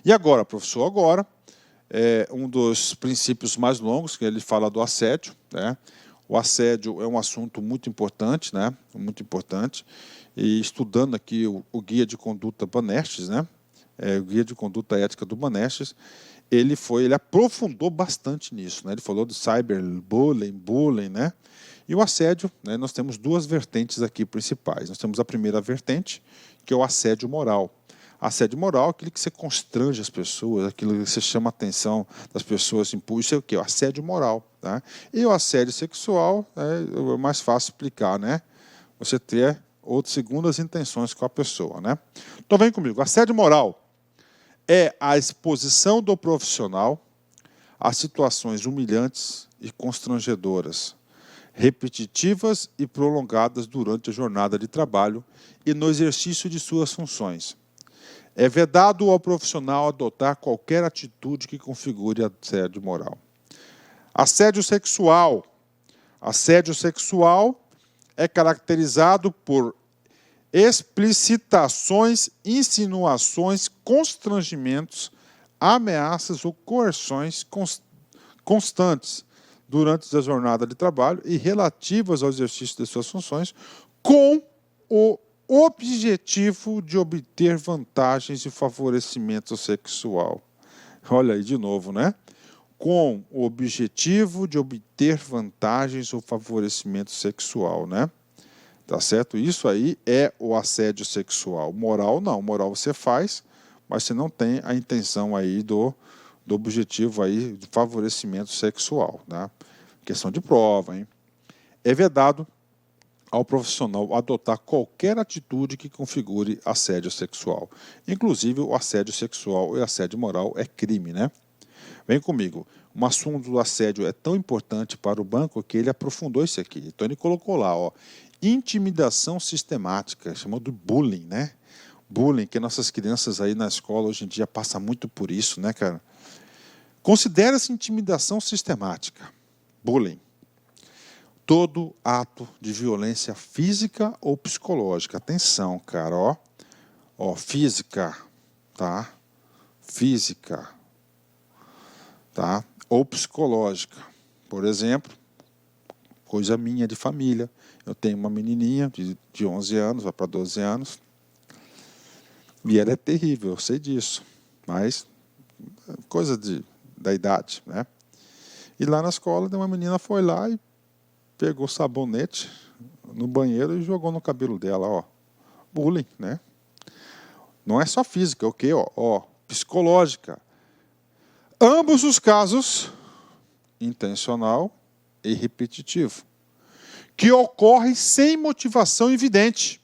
E agora, professor, agora, um dos princípios mais longos, que ele fala do assédio, né? O assédio é um assunto muito importante, né? Muito importante. E estudando aqui o Guia de Conduta Banestes, né? O Guia de Conduta Ética do Banestes, ele aprofundou bastante nisso, né? Ele falou do cyberbullying, bullying, né? E o assédio, né? Nós temos duas vertentes aqui principais. Nós temos a primeira vertente, que é o assédio moral. Assédio moral é aquilo que você constrange as pessoas, aquilo que você chama a atenção das pessoas, impulso, isso é o quê? O assédio moral. Tá? E o assédio sexual é mais fácil explicar, né? Você ter outras segundas intenções com a pessoa, né? Então vem comigo. Assédio moral é a exposição do profissional a situações humilhantes e constrangedoras, repetitivas e prolongadas durante a jornada de trabalho e no exercício de suas funções. É vedado ao profissional adotar qualquer atitude que configure assédio moral. Assédio sexual. Assédio sexual é caracterizado por explicitações, insinuações, constrangimentos, ameaças ou coerções constantes durante a jornada de trabalho e relativas ao exercício de suas funções, com o objetivo de obter vantagens e favorecimento sexual. Olha aí de novo, né? Com o objetivo de obter vantagens ou favorecimento sexual, né? Tá certo? Isso aí é o assédio sexual. Moral não, moral você faz, mas você não tem a intenção aí do objetivo aí de favorecimento sexual, né? Questão de prova, hein? É vedado ao profissional adotar qualquer atitude que configure assédio sexual. Inclusive, o assédio sexual e assédio moral é crime, né? Vem comigo. Um assunto do assédio é tão importante para o banco que ele aprofundou isso aqui. Então, ele colocou lá, ó, intimidação sistemática, chamou de bullying, né? Bullying, que nossas crianças aí na escola hoje em dia passam muito por isso, né, cara? Considera-se intimidação sistemática, bullying, todo ato de violência física ou psicológica. Atenção, cara, ó, física, tá? Física, tá? Ou psicológica. Por exemplo, coisa minha de família. Eu tenho uma menininha de 11 anos, vai para 12 anos, e ela é terrível, eu sei disso, mas coisa da idade, né? E lá na escola, uma menina foi lá e pegou sabonete no banheiro e jogou no cabelo dela, ó. Bullying, né? Não é só física, ok? Ó, psicológica. Ambos os casos, intencional e repetitivo, que ocorre sem motivação evidente.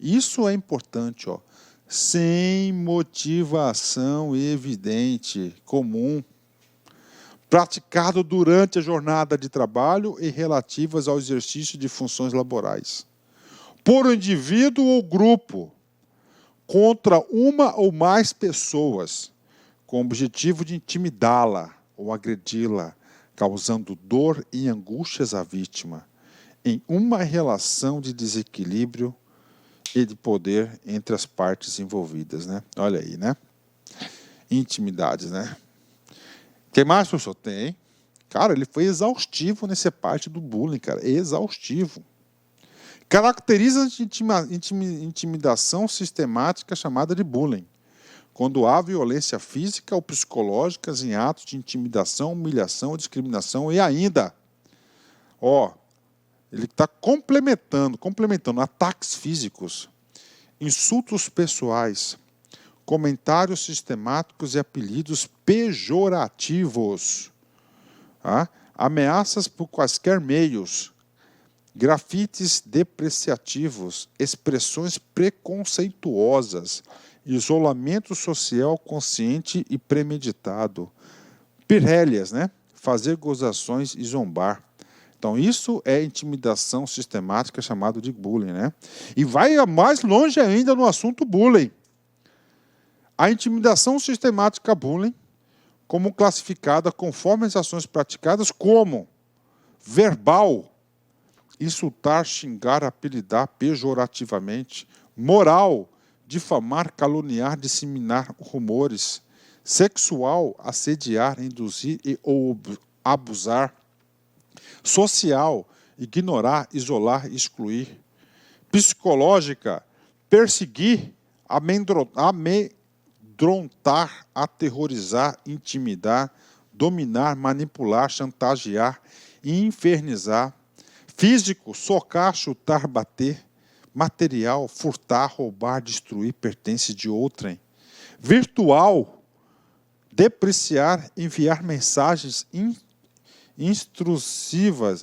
Isso é importante, ó. Sem motivação evidente, comum, praticado durante a jornada de trabalho e relativas ao exercício de funções laborais, por um indivíduo ou grupo, contra uma ou mais pessoas, com o objetivo de intimidá-la ou agredi-la, causando dor e angústias à vítima, em uma relação de desequilíbrio e de poder entre as partes envolvidas, né? Olha aí, né? Intimidades, né? Quem mais, professor? Tem. Cara, ele foi exaustivo nessa parte do bullying, cara. Exaustivo. Caracteriza intimidação sistemática chamada de bullying, quando há violência física ou psicológica em atos de intimidação, humilhação, discriminação e ainda, ó, ele está complementando ataques físicos, insultos pessoais, comentários sistemáticos e apelidos pejorativos, tá? Ameaças por quaisquer meios, grafites depreciativos, expressões preconceituosas, isolamento social consciente e premeditado, pirrélias, né? Fazer gozações e zombar. Então, isso é intimidação sistemática, chamado de bullying, né? E vai mais longe ainda no assunto bullying. A intimidação sistemática bullying, como classificada conforme as ações praticadas, como verbal, insultar, xingar, apelidar pejorativamente, moral, difamar, caluniar, disseminar rumores, sexual, assediar, induzir ou abusar, social, ignorar, isolar, excluir, psicológica, perseguir, amedrontar, aterrorizar, intimidar, dominar, manipular, chantagear e infernizar, físico, socar, chutar, bater, material, furtar, roubar, destruir pertence de outrem, virtual, depreciar, enviar mensagens intrusivas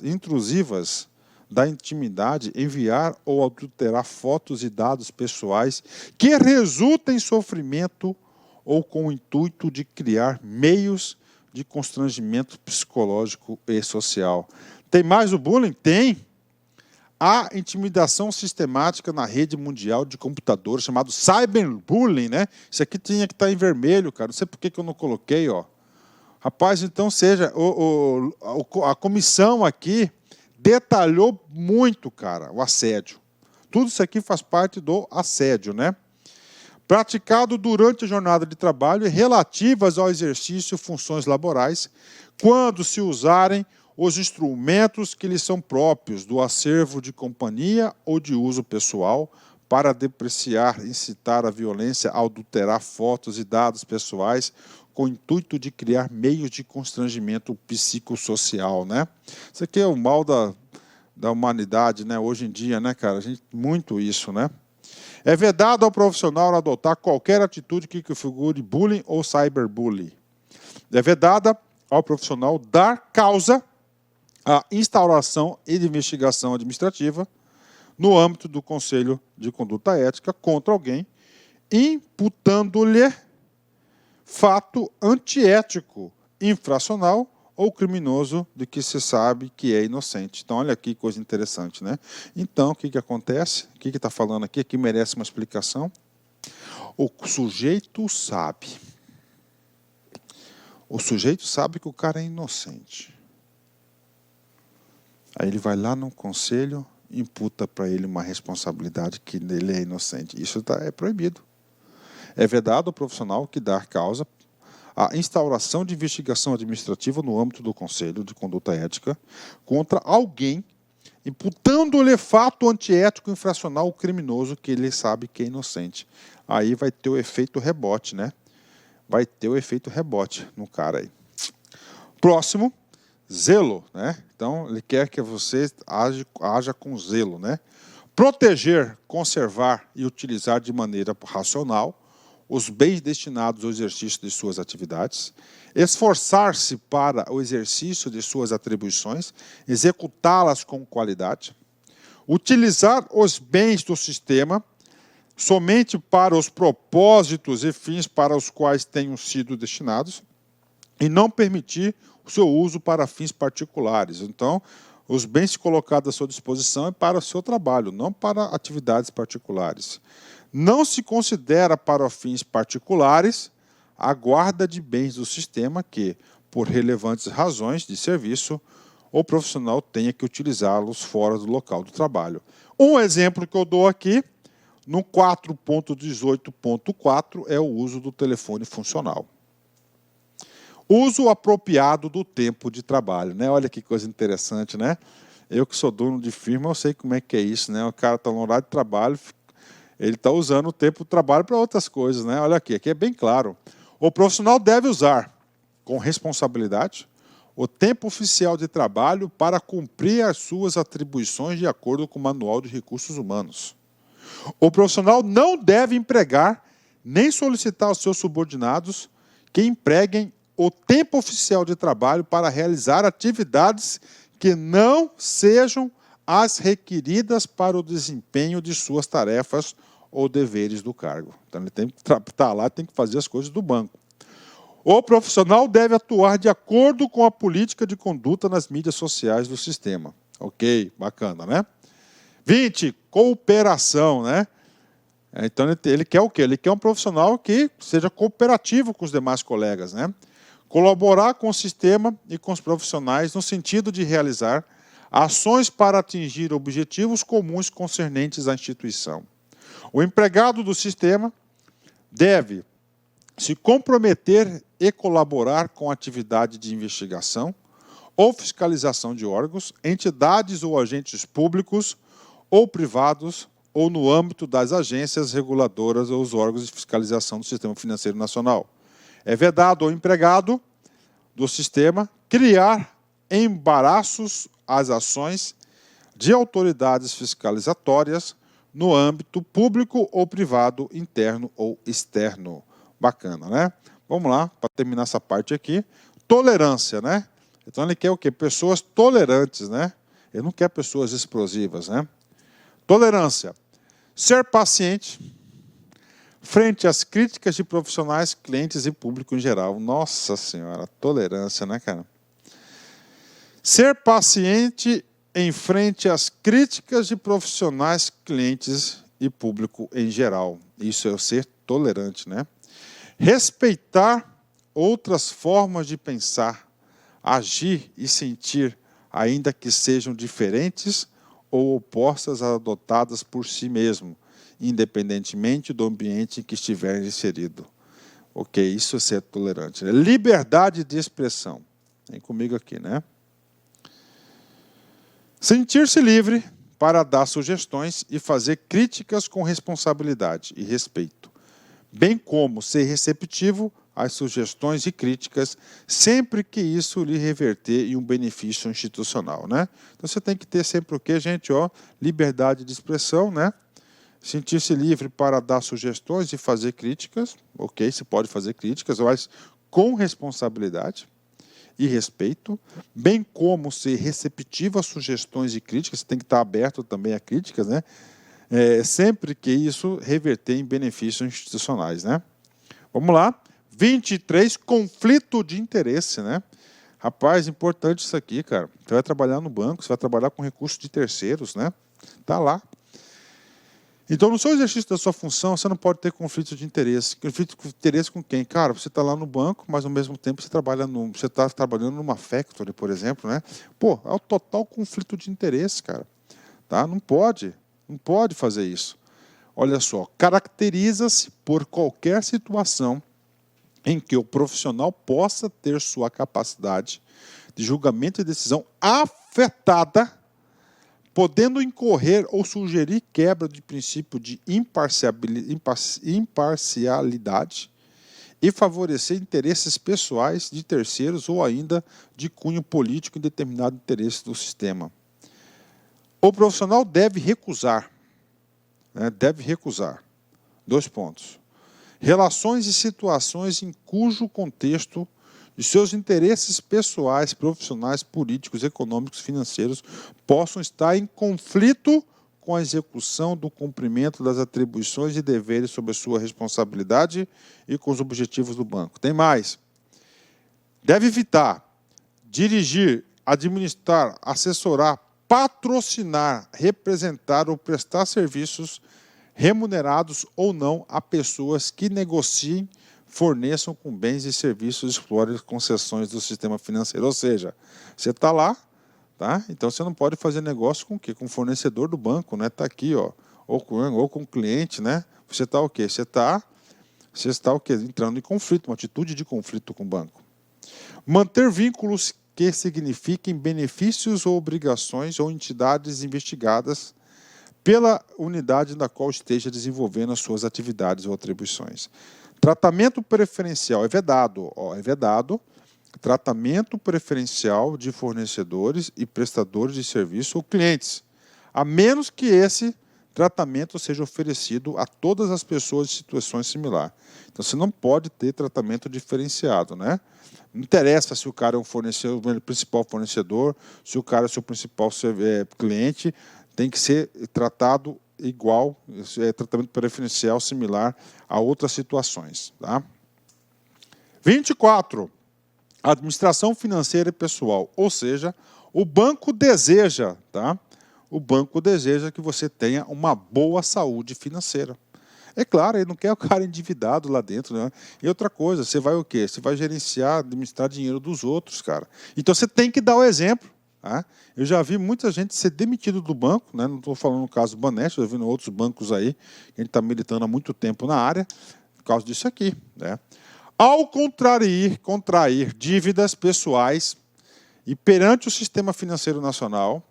da intimidade, enviar ou adulterar fotos e dados pessoais que resultem em sofrimento ou com o intuito de criar meios de constrangimento psicológico e social. Tem mais o bullying? Tem. A intimidação sistemática na rede mundial de computadores, chamado cyberbullying, né? Isso aqui tinha que estar em vermelho, cara. Não sei por que eu não coloquei, ó. Rapaz, então seja, a comissão aqui detalhou muito, cara, o assédio. Tudo isso aqui faz parte do assédio, né? Praticado durante a jornada de trabalho e relativas ao exercício de funções laborais, quando se usarem os instrumentos que lhes são próprios do acervo de companhia ou de uso pessoal para depreciar, incitar a violência, adulterar fotos e dados pessoais com o intuito de criar meios de constrangimento psicossocial, né? Isso aqui é o mal da humanidade, né? Hoje em dia, né, cara? A gente, muito isso, né? É vedado ao profissional adotar qualquer atitude que configure bullying ou cyberbullying. É vedada ao profissional dar causa à instauração e de investigação administrativa no âmbito do Conselho de Conduta Ética contra alguém, imputando-lhe fato antiético, infracional ou criminoso de que se sabe que é inocente. Então, olha aqui, coisa interessante, né? Então, o que acontece? O que está falando aqui? Aqui merece uma explicação. O sujeito sabe. O sujeito sabe que o cara é inocente. Aí ele vai lá no conselho, imputa para ele uma responsabilidade que ele é inocente. Isso é proibido. É vedado ao profissional que dá causa à instauração de investigação administrativa no âmbito do Conselho de Conduta Ética contra alguém, imputando-lhe fato antiético, infracional ou criminoso que ele sabe que é inocente. Aí vai ter o efeito rebote, né? Vai ter o efeito rebote no cara aí. Próximo, zelo, né? Então, ele quer que você haja com zelo, né? Proteger, conservar e utilizar de maneira racional os bens destinados ao exercício de suas atividades, esforçar-se para o exercício de suas atribuições, executá-las com qualidade, utilizar os bens do sistema somente para os propósitos e fins para os quais tenham sido destinados e não permitir o seu uso para fins particulares. Então, os bens colocados à sua disposição é para o seu trabalho, não para atividades particulares. Não se considera para fins particulares a guarda de bens do sistema que, por relevantes razões de serviço, o profissional tenha que utilizá-los fora do local do trabalho. Um exemplo que eu dou aqui, no 4.18.4, é o uso do telefone funcional. Uso apropriado do tempo de trabalho, né? Olha que coisa interessante, né? Eu que sou dono de firma, eu sei como é que é isso, né? O cara está no horário de trabalho, ele está usando o tempo de trabalho para outras coisas, né? Olha aqui é bem claro. O profissional deve usar, com responsabilidade, o tempo oficial de trabalho para cumprir as suas atribuições de acordo com o Manual de Recursos Humanos. O profissional não deve empregar nem solicitar aos seus subordinados que empreguem o tempo oficial de trabalho para realizar atividades que não sejam as requeridas para o desempenho de suas tarefas ou deveres do cargo. Então, ele tem que estar lá, tem que fazer as coisas do banco. O profissional deve atuar de acordo com a política de conduta nas mídias sociais do sistema. Ok, bacana, né? 20, cooperação, né? Então, ele quer o quê? Ele quer um profissional que seja cooperativo com os demais colegas, né? Colaborar com o sistema e com os profissionais no sentido de realizar ações para atingir objetivos comuns concernentes à instituição. O empregado do sistema deve se comprometer e colaborar com a atividade de investigação ou fiscalização de órgãos, entidades ou agentes públicos ou privados, ou no âmbito das agências reguladoras ou os órgãos de fiscalização do Sistema Financeiro Nacional. É vedado ao empregado do sistema criar embaraços às ações de autoridades fiscalizatórias no âmbito público ou privado, interno ou externo. Bacana, né? Vamos lá, para terminar essa parte aqui. Tolerância, né? Então ele quer o quê? Pessoas tolerantes, né? Ele não quer pessoas explosivas, né? Tolerância. Ser paciente frente às críticas de profissionais, clientes e público em geral. Nossa Senhora, tolerância, né, cara? Ser paciente em frente às críticas de profissionais, clientes e público em geral. Isso é o ser tolerante, né? Respeitar outras formas de pensar, agir e sentir, ainda que sejam diferentes ou opostas às adotadas por si mesmo, independentemente do ambiente em que estiver inserido. Ok, isso é ser tolerante. Né? Liberdade de expressão. Vem comigo aqui, né? Sentir-se livre para dar sugestões e fazer críticas com responsabilidade e respeito, bem como ser receptivo às sugestões e críticas, sempre que isso lhe reverter em um benefício institucional, né? Então você tem que ter sempre o quê, gente? Ó, liberdade de expressão, né? Sentir-se livre para dar sugestões e fazer críticas, ok? Você pode fazer críticas, mas com responsabilidade e respeito, bem como ser receptivo a sugestões e críticas, você tem que estar aberto também a críticas, né? Sempre que isso reverter em benefícios institucionais, né? Vamos lá. 23, conflito de interesse, né? Rapaz, importante isso aqui, cara. Você vai trabalhar no banco, você vai trabalhar com recursos de terceiros, né? Tá lá. Então, no seu exercício da sua função, você não pode ter conflito de interesse. Conflito de interesse com quem? Cara, você está lá no banco, mas ao mesmo tempo você está trabalhando numa factory, por exemplo, né? Pô, é o total conflito de interesse, cara. Tá? Não pode fazer isso. Olha só, caracteriza-se por qualquer situação em que o profissional possa ter sua capacidade de julgamento e decisão afetada, podendo incorrer ou sugerir quebra de princípio de imparcialidade e favorecer interesses pessoais de terceiros ou ainda de cunho político em determinado interesse do sistema. O profissional deve recusar, né? Deve recusar. 2 pontos. Relações e situações em cujo contexto de seus interesses pessoais, profissionais, políticos, econômicos, financeiros possam estar em conflito com a execução do cumprimento das atribuições e deveres sob a sua responsabilidade e com os objetivos do banco. Tem mais. Deve evitar, dirigir, administrar, assessorar, patrocinar, representar ou prestar serviços remunerados ou não a pessoas que negociem, forneçam com bens e serviços, explorem concessões do sistema financeiro. Ou seja, você está lá, tá? Então você não pode fazer negócio com o quê? Com o fornecedor do banco, né? Está aqui, ó, ou com o cliente, né? Você está o quê? Você está o quê? Entrando em conflito, uma atitude de conflito com o banco. Manter vínculos que signifiquem benefícios ou obrigações ou entidades investigadas pela unidade na qual esteja desenvolvendo as suas atividades ou atribuições. Tratamento preferencial é vedado. É vedado. Tratamento preferencial de fornecedores e prestadores de serviço ou clientes, a menos que esse tratamento seja oferecido a todas as pessoas em situações similares. Então, você não pode ter tratamento diferenciado, né? Não interessa se o cara é um fornecedor, o principal fornecedor, se o cara é o seu principal cliente, tem que ser tratado igual, tratamento preferencial similar a outras situações. Tá? 24. Administração financeira e pessoal. Ou seja, o banco deseja, tá? O banco deseja que você tenha uma boa saúde financeira. É claro, ele não quer o cara endividado lá dentro, né? E outra coisa, você vai o quê? Você vai gerenciar, administrar dinheiro dos outros, cara. Então você tem que dar o exemplo. Tá? Eu já vi muita gente ser demitido do banco, né? Não estou falando no caso do Banespa, eu vi em outros bancos aí, que a gente está militando há muito tempo na área, por causa disso aqui. Né? Ao contrair dívidas pessoais e perante o sistema financeiro nacional,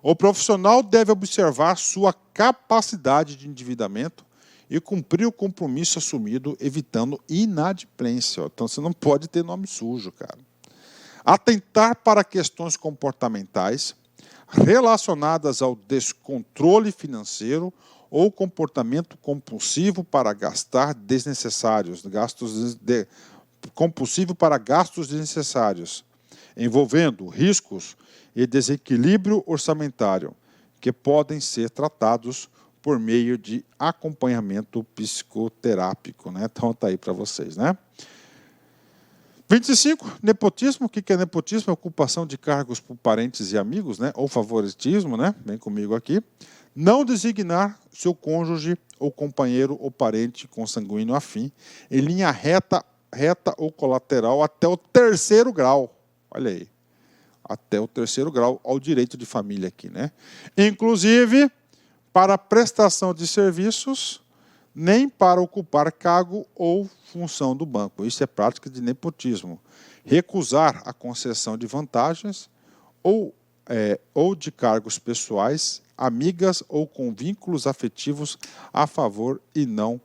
o profissional deve observar sua capacidade de endividamento e cumprir o compromisso assumido, evitando inadimplência. Então, você não pode ter nome sujo, cara. Atentar para questões comportamentais relacionadas ao descontrole financeiro ou comportamento compulsivo para gastar desnecessários, compulsivo para gastos desnecessários, envolvendo riscos e desequilíbrio orçamentário, que podem ser tratados por meio de acompanhamento psicoterápico. Né? Então, está aí para vocês. Né? 25, nepotismo. O que é nepotismo? É ocupação de cargos por parentes e amigos, né? Ou favoritismo, né? Vem comigo aqui. Não designar seu cônjuge ou companheiro ou parente consanguíneo afim em linha reta ou colateral até o 3º grau. Olha aí. Até o 3º grau ao direito de família aqui, né? Inclusive, para prestação de serviços, nem para ocupar cargo ou função do banco. Isso é prática de nepotismo. Recusar a concessão de vantagens ou de cargos pessoais, amigas ou com vínculos afetivos a favor e não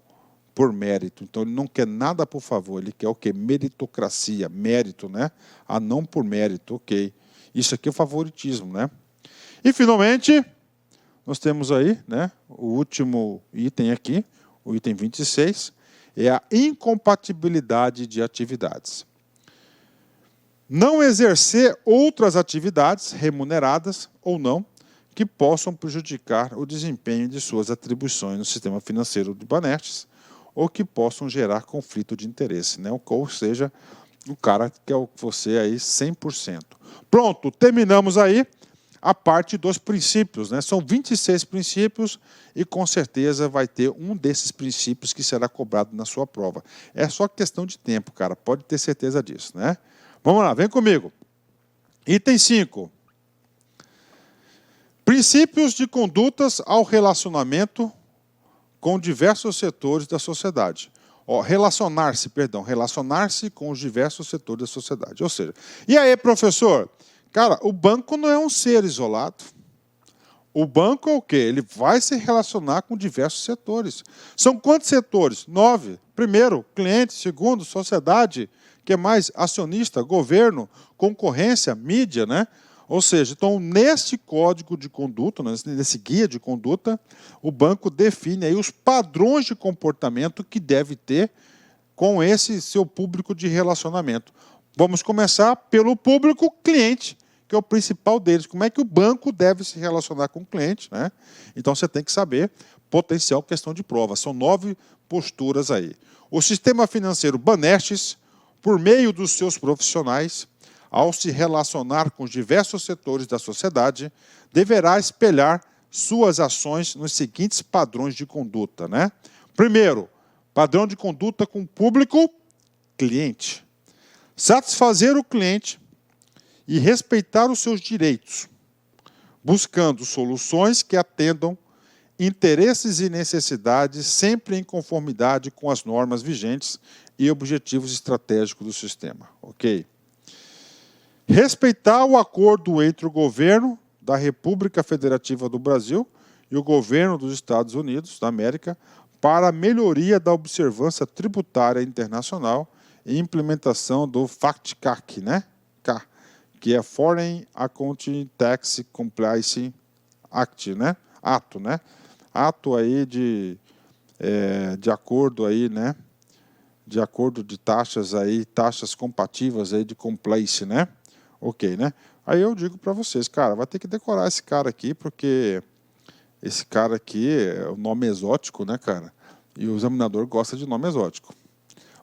por mérito. Então, ele não quer nada por favor, ele quer o quê? Meritocracia, mérito, né? A não por mérito, ok. Isso aqui é favoritismo, né? E, finalmente, nós temos aí, né, o último item aqui, o item 26, é a incompatibilidade de atividades. Não exercer outras atividades, remuneradas ou não, que possam prejudicar o desempenho de suas atribuições no sistema financeiro de Banestes ou que possam gerar conflito de interesse, né? Ou seja, o cara quer você aí 100%. Pronto, terminamos aí a parte dos princípios, né? São 26 princípios e com certeza vai ter um desses princípios que será cobrado na sua prova. É só questão de tempo, cara, pode ter certeza disso, né? Vamos lá, vem comigo. Item 5. Princípios de condutas ao relacionamento com diversos setores da sociedade. Relacionar-se com os diversos setores da sociedade. Ou seja, e aí, professor? Cara, o banco não é um ser isolado. O banco é o quê? Ele vai se relacionar com diversos setores. São quantos setores? 9. Primeiro, cliente. Segundo, sociedade. Que mais? Acionista, governo, concorrência, mídia, né? Ou seja, então, neste código de conduta, nesse guia de conduta, o banco define aí os padrões de comportamento que deve ter com esse seu público de relacionamento. Vamos começar pelo público cliente, que é o principal deles. Como é que o banco deve se relacionar com o cliente, né? Então, você tem que saber potencial questão de prova. São 9 posturas aí. O sistema financeiro Banestes, por meio dos seus profissionais, ao se relacionar com os diversos setores da sociedade, deverá espelhar suas ações nos seguintes padrões de conduta, né? Primeiro, padrão de conduta com o público cliente. Satisfazer o cliente e respeitar os seus direitos, buscando soluções que atendam interesses e necessidades sempre em conformidade com as normas vigentes e objetivos estratégicos do sistema, ok? Respeitar o acordo entre o governo da República Federativa do Brasil e o governo dos Estados Unidos da América para a melhoria da observância tributária internacional e implementação do FATCAC, né? Que é Foreign Accounting Tax Compliance Act, né? Ato, né? Ato aí de acordo aí, né? De acordo de taxas aí, taxas compatíveis aí de compliance, né? Ok, né? Aí eu digo para vocês, cara, vai ter que decorar esse cara aqui, porque esse cara aqui é o nome exótico, né, cara? E o examinador gosta de nome exótico.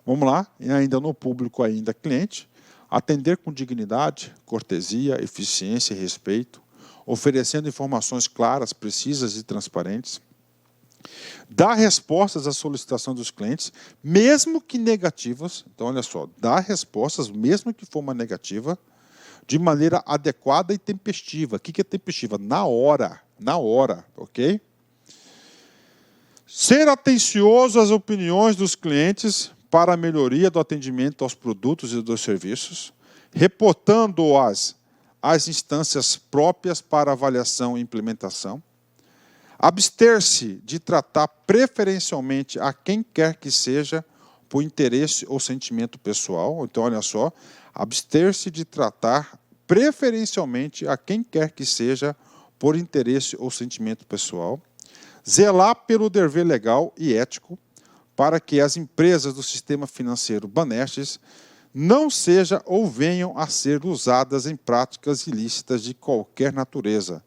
Vamos lá, e ainda no público ainda cliente, atender com dignidade, cortesia, eficiência e respeito, oferecendo informações claras, precisas e transparentes, dar respostas à solicitação dos clientes, mesmo que negativas. Então, olha só, dar respostas, mesmo que for uma negativa, de maneira adequada e tempestiva. O que é tempestiva? Na hora, ok? Ser atencioso às opiniões dos clientes para a melhoria do atendimento aos produtos e dos serviços, reportando-as às instâncias próprias para avaliação e implementação. Abster-se de tratar preferencialmente a quem quer que seja por interesse ou sentimento pessoal. Então, olha só, abster-se de tratar preferencialmente a quem quer que seja por interesse ou sentimento pessoal. Zelar pelo dever legal e ético para que as empresas do sistema financeiro Banestes não sejam ou venham a ser usadas em práticas ilícitas de qualquer natureza,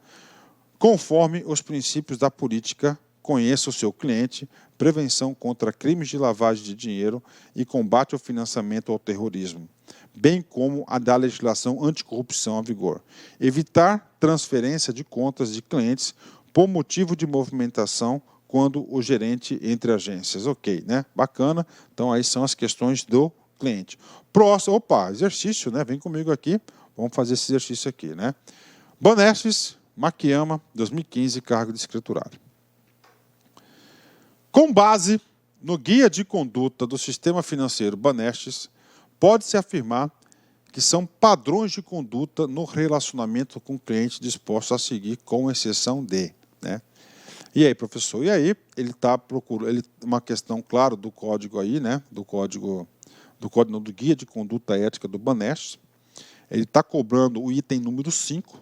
conforme os princípios da política, conheça o seu cliente, prevenção contra crimes de lavagem de dinheiro e combate ao financiamento ao terrorismo, bem como a da legislação anticorrupção a vigor. Evitar transferência de contas de clientes por motivo de movimentação quando o gerente entre agências. Ok, né? Bacana. Então, aí são as questões do cliente. Próximo, opa, exercício, né? Vem comigo aqui. Vamos fazer esse exercício aqui, né? Banestes, Makiyama, 2015, cargo de escriturário. Com base no guia de conduta do sistema financeiro Banestes, pode-se afirmar que são padrões de conduta no relacionamento com o cliente dispostos a seguir, com exceção de, né? E aí, professor? E aí, ele está procurando uma questão, claro, do código aí, né? Do guia de conduta ética do Banestes. Ele está cobrando o item número 5.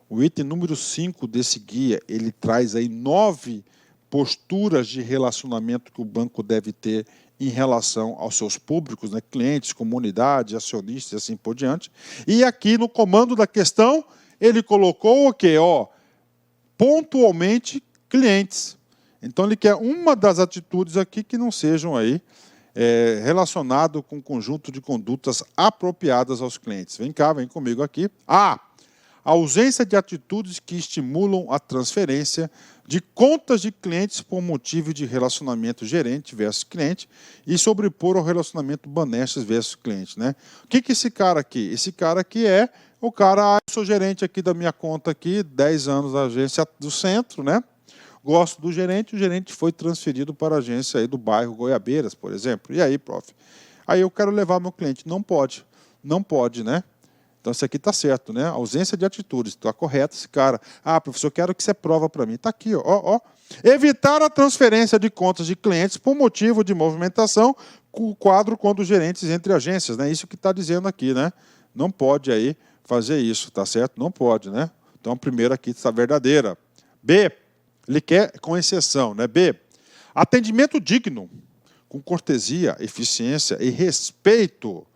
O item número 5 desse guia, ele traz aí 9 posturas de relacionamento que o banco deve ter em relação aos seus públicos, né, clientes, comunidade, acionistas e assim por diante. E aqui no comando da questão, ele colocou o quê? Ó, pontualmente clientes. Então ele quer uma das atitudes aqui que não sejam aí relacionado com um conjunto de condutas apropriadas aos clientes. Vem cá, vem comigo aqui. A ausência de atitudes que estimulam a transferência de contas de clientes por motivo de relacionamento gerente versus cliente e sobrepor ao relacionamento Banestes versus cliente, né? O que é esse cara aqui? Esse cara aqui é o cara, eu sou gerente aqui da minha conta aqui, 10 anos da agência do centro, né? Gosto do gerente, o gerente foi transferido para a agência aí do bairro Goiabeiras, por exemplo. E aí, prof? Aí eu quero levar meu cliente. Não pode, né? Então, isso aqui está certo, né? Ausência de atitudes. Está correto esse cara. Ah, professor, quero que você prova para mim. Está aqui, ó. Evitar a transferência de contas de clientes por motivo de movimentação, o quadro quando os gerentes entre agências, né? Isso que está dizendo aqui, né? Não pode aí fazer isso, tá certo? Não pode, né? Então, a primeira aqui está verdadeira. B, ele quer com exceção, né? B, atendimento digno, com cortesia, eficiência e respeito,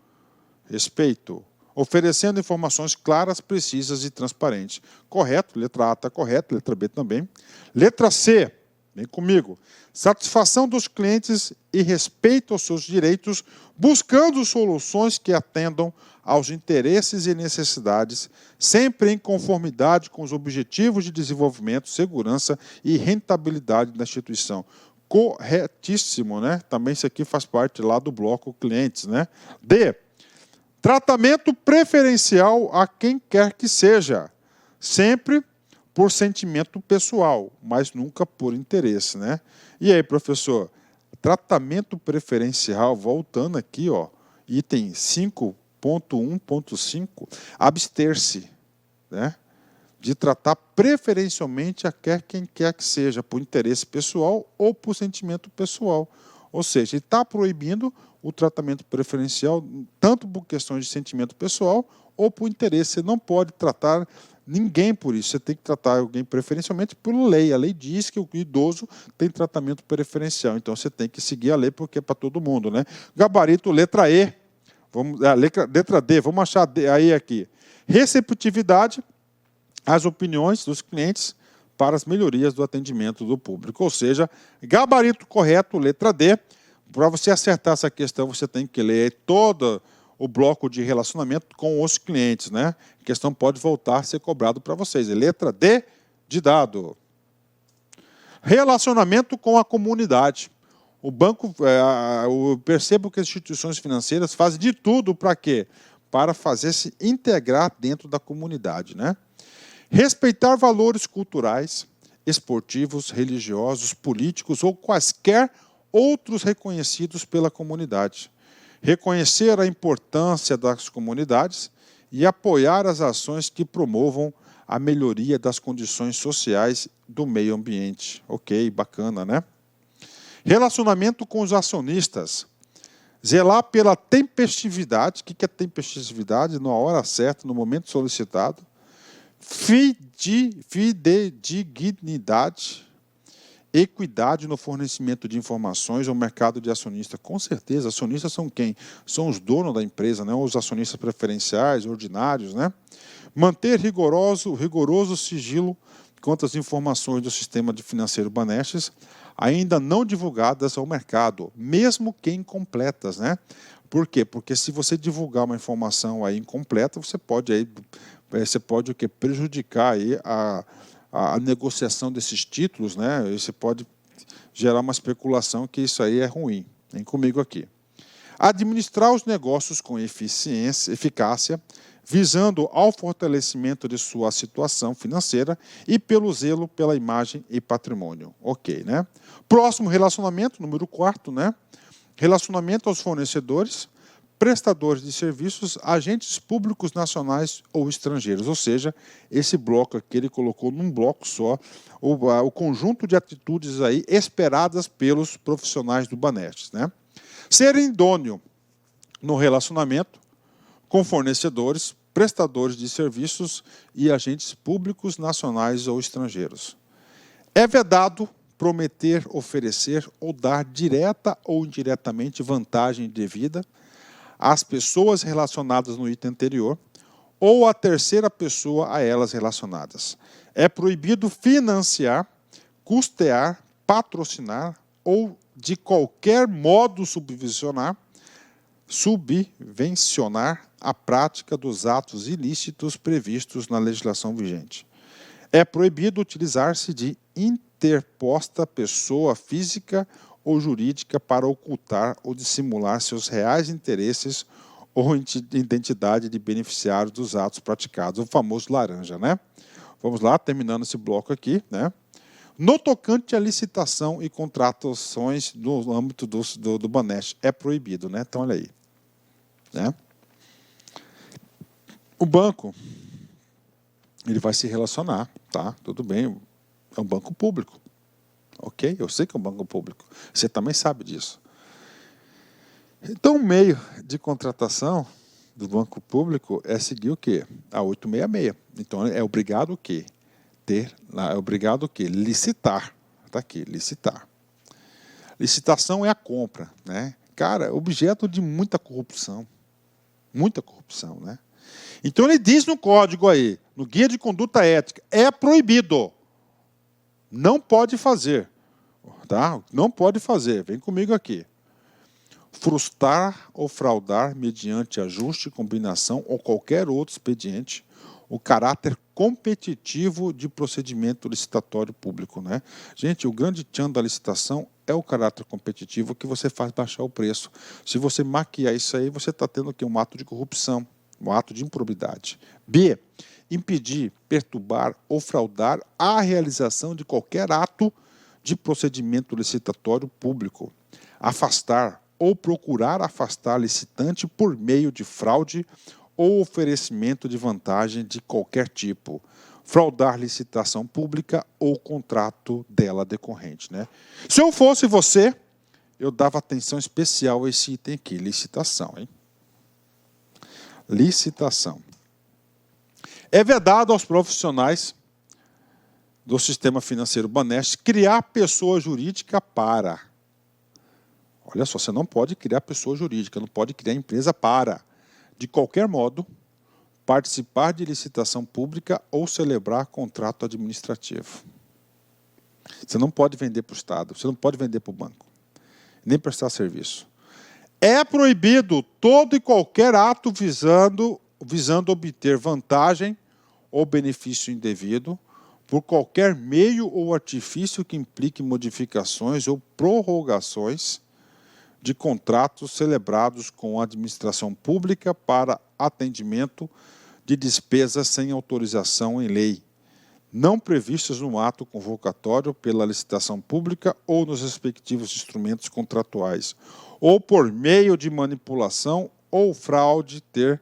oferecendo informações claras, precisas e transparentes. Correto, letra A está correta, letra B também. Letra C, vem comigo. Satisfação dos clientes e respeito aos seus direitos, buscando soluções que atendam aos interesses e necessidades, sempre em conformidade com os objetivos de desenvolvimento, segurança e rentabilidade da instituição. Corretíssimo, né? Também isso aqui faz parte lá do bloco clientes, né? D, tratamento preferencial a quem quer que seja, sempre por sentimento pessoal, mas nunca por interesse, né? E aí, professor, tratamento preferencial, voltando aqui, ó, item 5.1.5, abster-se, né, de tratar preferencialmente a quem quer que seja, por interesse pessoal ou por sentimento pessoal. Ou seja, ele está proibindo o tratamento preferencial, tanto por questões de sentimento pessoal ou por interesse. Você não pode tratar ninguém por isso. Você tem que tratar alguém preferencialmente por lei. A lei diz que o idoso tem tratamento preferencial. Então, você tem que seguir a lei porque é para todo mundo, né? Gabarito, letra E. Letra D, vamos achar aí aqui. Receptividade às opiniões dos clientes para as melhorias do atendimento do público. Ou seja, gabarito correto, letra D. Para você acertar essa questão, você tem que ler todo o bloco de relacionamento com os clientes, né? A questão pode voltar a ser cobrado para vocês. Letra D de dado. Relacionamento com a comunidade. O banco, eu percebo que as instituições financeiras fazem de tudo para quê? para fazer-se integrar dentro da comunidade, né? Respeitar valores culturais, esportivos, religiosos, políticos ou quaisquer outros reconhecidos pela comunidade. Reconhecer a importância das comunidades e apoiar as ações que promovam a melhoria das condições sociais do meio ambiente. Ok, bacana, né? Relacionamento com os acionistas. Zelar pela tempestividade. O que é tempestividade? Na hora certa, no momento solicitado. Fidedignidade. Equidade no fornecimento de informações ao mercado de acionistas. Com certeza, acionistas são quem? São os donos da empresa, né? Os acionistas preferenciais, ordinários, né? Manter rigoroso sigilo quanto às informações do sistema de financeiro Banestes, ainda não divulgadas ao mercado, mesmo que incompletas, né? Por quê? Porque se você divulgar uma informação aí incompleta, você pode o quê? Prejudicar aí a negociação desses títulos, né? E você pode gerar uma especulação que isso aí é ruim. Vem comigo aqui. Administrar os negócios com eficácia, visando ao fortalecimento de sua situação financeira e pelo zelo pela imagem e patrimônio. Ok, né? Próximo relacionamento, número 4, né? Relacionamento aos fornecedores, prestadores de serviços, agentes públicos nacionais ou estrangeiros. Ou seja, esse bloco aqui ele colocou num bloco só o conjunto de atitudes aí esperadas pelos profissionais do Banestes, né? Ser idôneo no relacionamento com fornecedores, prestadores de serviços e agentes públicos nacionais ou estrangeiros. É vedado prometer, oferecer ou dar direta ou indiretamente vantagem devida às pessoas relacionadas no item anterior ou à terceira pessoa a elas relacionadas. É proibido financiar, custear, patrocinar ou de qualquer modo subvencionar a prática dos atos ilícitos previstos na legislação vigente. É proibido utilizar-se de interposta pessoa física ou jurídica para ocultar ou dissimular seus reais interesses ou identidade de beneficiários dos atos praticados, o famoso laranja, né? Vamos lá, terminando esse bloco aqui, né? No tocante à licitação e contratações no âmbito do Banestes, é proibido, né? Então, olha aí. Né? O banco, ele vai se relacionar, tá? Tudo bem, é um banco público. Ok? Eu sei que é um banco público. Você também sabe disso. Então, o meio de contratação do banco público é seguir o quê? A 866. Então, é obrigado o quê? É obrigado o quê? Licitar. Está aqui, licitar. Licitação é a compra, né? Cara, objeto de muita corrupção. Muita corrupção, né? Então ele diz no código aí, no guia de conduta ética, é proibido. Não pode fazer. Tá? Não pode fazer. Vem comigo aqui. Frustrar ou fraudar mediante ajuste, combinação ou qualquer outro expediente o caráter competitivo de procedimento licitatório público, né? Gente, o grande tchan da licitação é o caráter competitivo que você faz baixar o preço. Se você maquiar isso aí, você está tendo aqui um ato de corrupção, um ato de improbidade. B. Impedir, perturbar ou fraudar a realização de qualquer ato de procedimento licitatório público. Afastar ou procurar afastar licitante por meio de fraude ou oferecimento de vantagem de qualquer tipo. Fraudar licitação pública ou contrato dela decorrente, né? Se eu fosse você, eu dava atenção especial a esse item aqui, licitação, hein? Licitação. É vedado aos profissionais do sistema financeiro Banestes criar pessoa jurídica para. Olha só, você não pode criar pessoa jurídica, não pode criar empresa para, de qualquer modo, participar de licitação pública ou celebrar contrato administrativo. Você não pode vender para o Estado, você não pode vender para o banco, nem prestar serviço. É proibido todo e qualquer ato visando obter vantagem ou benefício indevido por qualquer meio ou artifício que implique modificações ou prorrogações de contratos celebrados com a administração pública para atendimento de despesas sem autorização em lei, não previstas no ato convocatório pela licitação pública ou nos respectivos instrumentos contratuais, ou por meio de manipulação ou fraude ter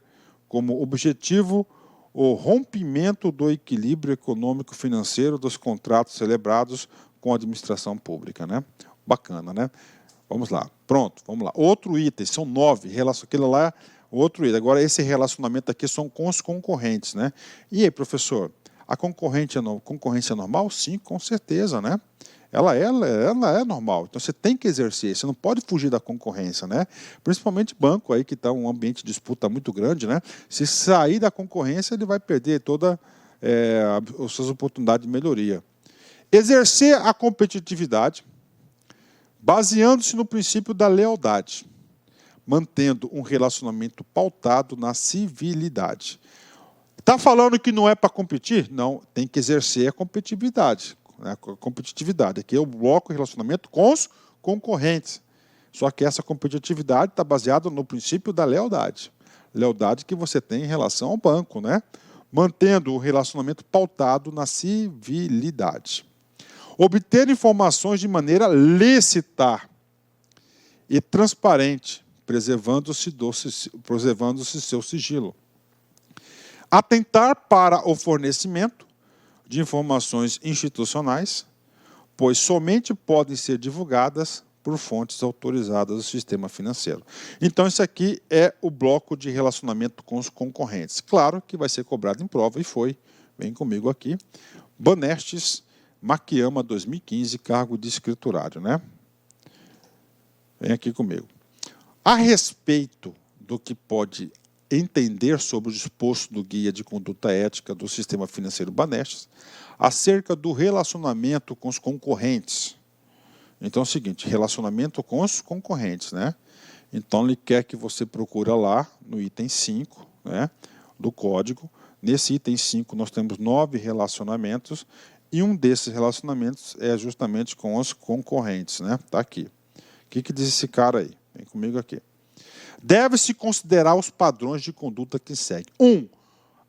como objetivo o rompimento do equilíbrio econômico-financeiro dos contratos celebrados com a administração pública, né? Bacana, né? Vamos lá. Pronto, vamos lá. Outro item, são 9, aquele lá é outro item. Agora, esse relacionamento aqui são com os concorrentes, né? E aí, professor, a concorrência é normal? Sim, com certeza, né? Ela é normal. Então, você tem que exercer, você não pode fugir da concorrência, né? Principalmente banco aí, que está um ambiente de disputa muito grande, né? Se sair da concorrência, ele vai perder todas as suas oportunidades de melhoria. Exercer a competitividade, baseando-se no princípio da lealdade, mantendo um relacionamento pautado na civilidade. Está falando que não é para competir? Não, tem que exercer a competitividade. A competitividade aqui é o bloco de relacionamento com os concorrentes. Só que essa competitividade está baseada no princípio da lealdade. Lealdade que você tem em relação ao banco, né? Mantendo o relacionamento pautado na civilidade. Obter informações de maneira lícita e transparente, preservando-se seu sigilo. Atentar para o fornecimento de informações institucionais, pois somente podem ser divulgadas por fontes autorizadas do sistema financeiro. Então, isso aqui é o bloco de relacionamento com os concorrentes. Claro que vai ser cobrado em prova, e foi. Vem comigo aqui. Banestes, Makiyama, 2015, cargo de escriturário, né? Vem aqui comigo. A respeito do que pode entender sobre o disposto do Guia de Conduta Ética do Sistema Financeiro Banestes, acerca do relacionamento com os concorrentes. Então é o seguinte, relacionamento com os concorrentes, né? Então ele quer que você procure lá no item 5, né, do código. Nesse item 5 nós temos 9 relacionamentos, e um desses relacionamentos é justamente com os concorrentes, né? Está aqui. O que diz esse cara aí? Vem comigo aqui. Deve-se considerar os padrões de conduta que segue. 1.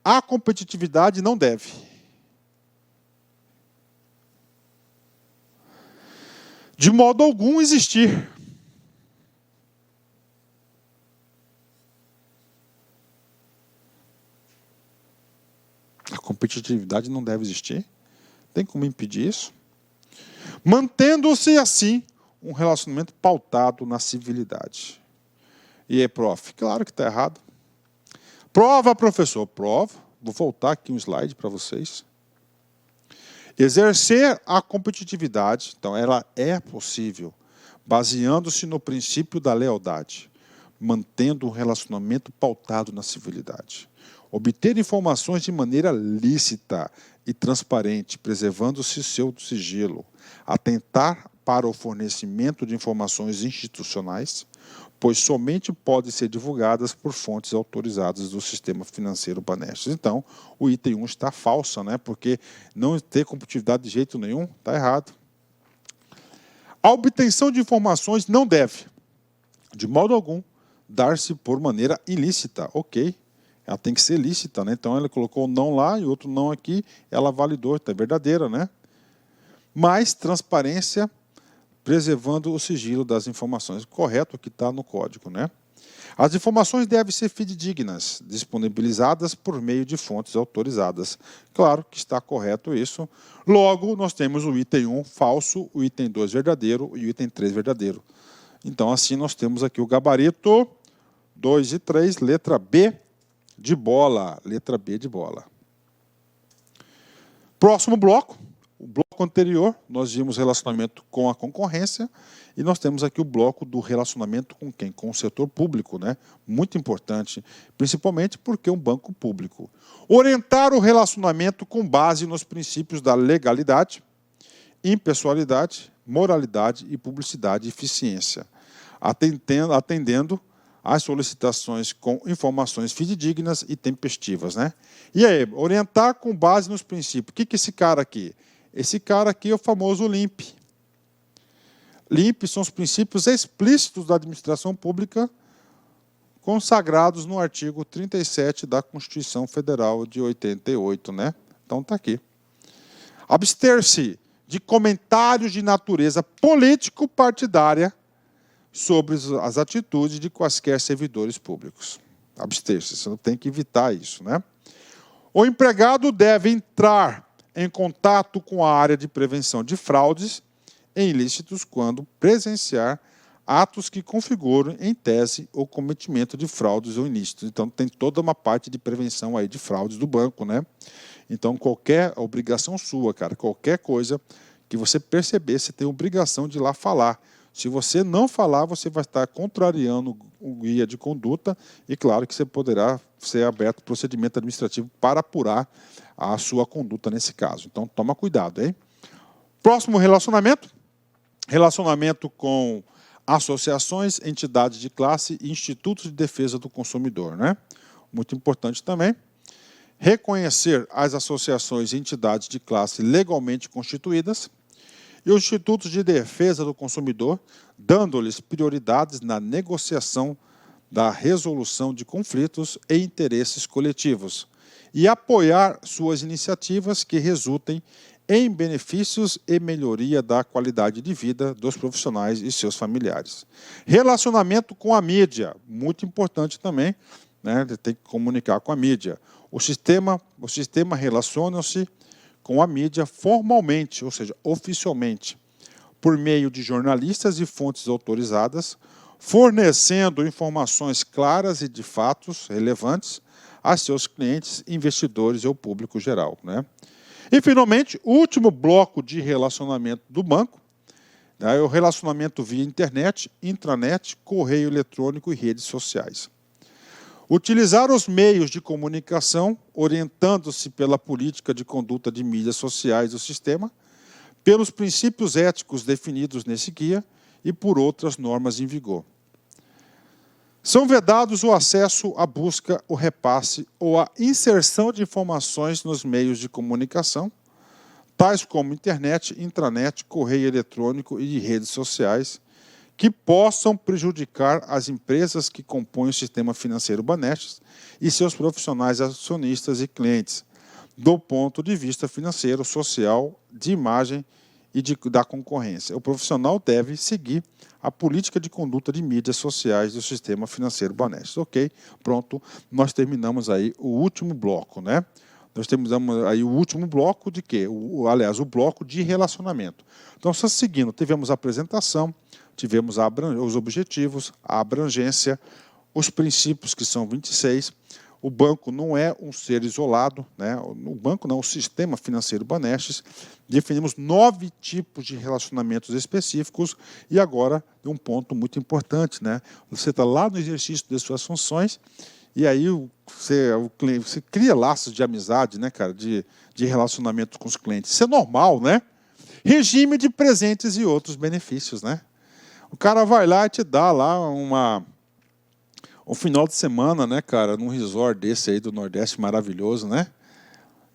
A competitividade não deve. De modo algum existir. A competitividade não deve existir. Tem como impedir isso? Mantendo-se assim um relacionamento pautado na civilidade. E aí, prof? Claro que está errado. Prova, professor. Prova. Vou voltar aqui um slide para vocês. Exercer a competitividade, então ela é possível, baseando-se no princípio da lealdade, mantendo um relacionamento pautado na civilidade. Obter informações de maneira lícita e transparente, preservando-se seu sigilo. Atentar para o fornecimento de informações institucionais, pois somente podem ser divulgadas por fontes autorizadas do sistema financeiro Banestes. Então, o item 1 está falso, né? Porque não ter competitividade de jeito nenhum está errado. A obtenção de informações não deve, de modo algum, dar-se por maneira ilícita. Ok, ela tem que ser lícita, né? Então, ela colocou um não lá e outro não aqui, ela validou, está verdadeira, né? Mais transparência, preservando o sigilo das informações. Correto, que está no código, né? As informações devem ser fidedignas, disponibilizadas por meio de fontes autorizadas. Claro que está correto isso. Logo, nós temos o item 1 falso, o item 2 verdadeiro e o item 3 verdadeiro. Então, assim, nós temos aqui o gabarito 2 e 3, letra B de bola. Letra B de bola. Próximo bloco. O bloco anterior, nós vimos relacionamento com a concorrência, e nós temos aqui o bloco do relacionamento com quem? Com o setor público, né? Muito importante, principalmente porque é um banco público. Orientar o relacionamento com base nos princípios da legalidade, impessoalidade, moralidade e publicidade e eficiência, atendendo às solicitações com informações fidedignas e tempestivas, né? E aí, orientar com base nos princípios. O que é esse cara aqui? Esse cara aqui é o famoso LIMP. LIMP são os princípios explícitos da administração pública consagrados no artigo 37 da Constituição Federal de 88, né? Então está aqui. Abster-se de comentários de natureza político-partidária sobre as atitudes de quaisquer servidores públicos. Abster-se, você não tem que evitar isso, né? O empregado deve entrar em contato com a área de prevenção de fraudes e ilícitos quando presenciar atos que configuram, em tese, o cometimento de fraudes ou ilícitos. Então, tem toda uma parte de prevenção aí de fraudes do banco, né? Então, qualquer obrigação sua, cara, qualquer coisa que você perceber, você tem obrigação de ir lá falar. Se você não falar, você vai estar contrariando o guia de conduta e, claro, que você poderá ser aberto procedimento administrativo para apurar a sua conduta nesse caso. Então, toma cuidado, hein? Próximo relacionamento. Relacionamento com associações, entidades de classe e institutos de defesa do consumidor, né? Muito importante também. Reconhecer as associações e entidades de classe legalmente constituídas e os institutos de defesa do consumidor, dando-lhes prioridades na negociação da resolução de conflitos e interesses coletivos e apoiar suas iniciativas que resultem em benefícios e melhoria da qualidade de vida dos profissionais e seus familiares. Relacionamento com a mídia, muito importante também, né? Tem que comunicar com a mídia. O sistema relaciona-se com a mídia formalmente, ou seja, oficialmente, por meio de jornalistas e fontes autorizadas, fornecendo informações claras e de fatos relevantes a seus clientes, investidores e ao público geral, né? E, finalmente, o último bloco de relacionamento do banco, né, é o relacionamento via internet, intranet, correio eletrônico e redes sociais. Utilizar os meios de comunicação, orientando-se pela política de conduta de mídias sociais do sistema, pelos princípios éticos definidos nesse guia e por outras normas em vigor. São vedados o acesso, a busca, o repasse ou a inserção de informações nos meios de comunicação, tais como internet, intranet, correio eletrônico e redes sociais, que possam prejudicar as empresas que compõem o sistema financeiro Banestes e seus profissionais acionistas e clientes, do ponto de vista financeiro, social, de imagem e da concorrência. O profissional deve seguir a política de conduta de mídias sociais do sistema financeiro Banestes. Ok, pronto, nós terminamos aí o último bloco, né? Nós terminamos aí o último bloco de quê? Aliás, o bloco de relacionamento. Então, só seguindo, tivemos a apresentação, tivemos os objetivos, a abrangência, os princípios, que são 26. O banco não é um ser isolado, né? O banco não, o sistema financeiro Banestes. Definimos 9 tipos de relacionamentos específicos e agora um ponto muito importante, né? Você está lá no exercício das suas funções e aí você cria laços de amizade, né, cara, de relacionamento com os clientes. Isso é normal, né? Regime de presentes e outros benefícios, né? O cara vai lá e te dá lá um final de semana, né, cara, num resort desse aí do Nordeste maravilhoso, né?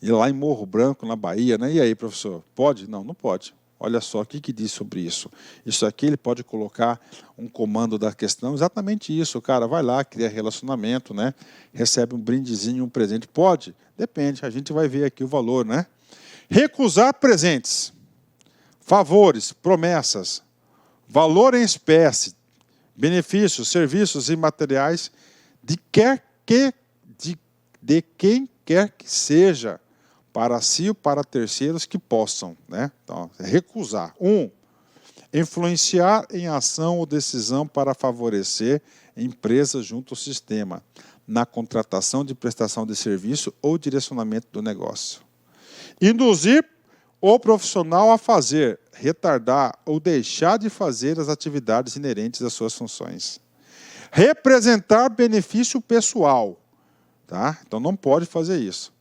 E lá em Morro Branco, na Bahia, né? E aí, professor, pode? Não, não pode. Olha só, o que diz sobre isso? Isso aqui ele pode colocar um comando da questão, exatamente isso. O cara vai lá, cria relacionamento, né? Recebe um brindezinho, um presente. Pode? Depende, a gente vai ver aqui o valor, né? Recusar presentes, favores, promessas, valor em espécie, benefícios, serviços e materiais de quem quer que seja, para si ou para terceiros que possam, né? Então, recusar. 1. Influenciar em ação ou decisão para favorecer empresas junto ao sistema, na contratação de prestação de serviço ou direcionamento do negócio. Induzir o profissional a fazer, retardar ou deixar de fazer as atividades inerentes às suas funções. Representar benefício pessoal, tá? Então não pode fazer isso.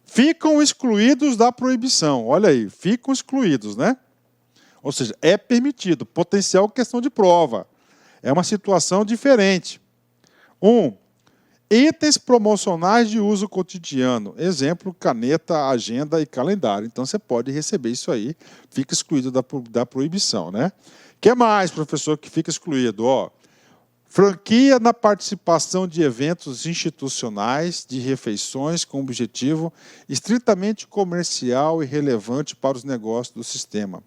Ficam excluídos da proibição. Olha aí, ficam excluídos, né? Ou seja, é permitido, potencial questão de prova. É uma situação diferente. 1. Itens promocionais de uso cotidiano. Exemplo, caneta, agenda e calendário. Então, você pode receber isso aí, fica excluído da proibição, né? O que mais, professor, que fica excluído? Ó, Franquia na participação de eventos institucionais, de refeições com objetivo estritamente comercial e relevante para os negócios do sistema,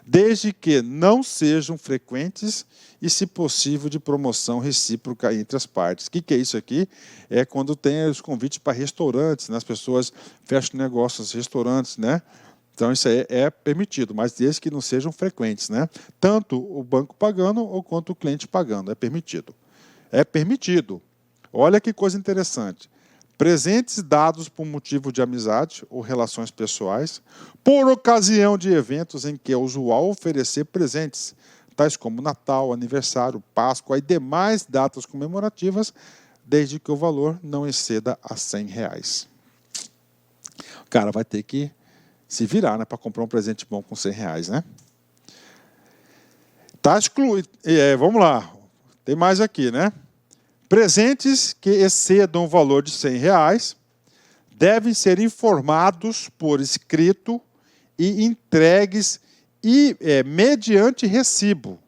desde que não sejam frequentes e, se possível, de promoção recíproca entre as partes. O que é isso aqui? É quando tem os convites para restaurantes, né? As pessoas fecham negócios em restaurantes, né? Então, isso aí é permitido, mas desde que não sejam frequentes, né? Tanto o banco pagando ou quanto o cliente pagando, é permitido. É permitido. Olha que coisa interessante. Presentes dados por motivo de amizade ou relações pessoais, por ocasião de eventos em que é usual oferecer presentes, tais como Natal, aniversário, Páscoa e demais datas comemorativas, desde que o valor não exceda a R$100. O cara vai ter que se virar, né, para comprar um presente bom com R$100, né? Tá excluído. Vamos lá. Tem mais aqui, né? Presentes que excedam o valor de R$100 devem ser informados por escrito e entregues mediante recibo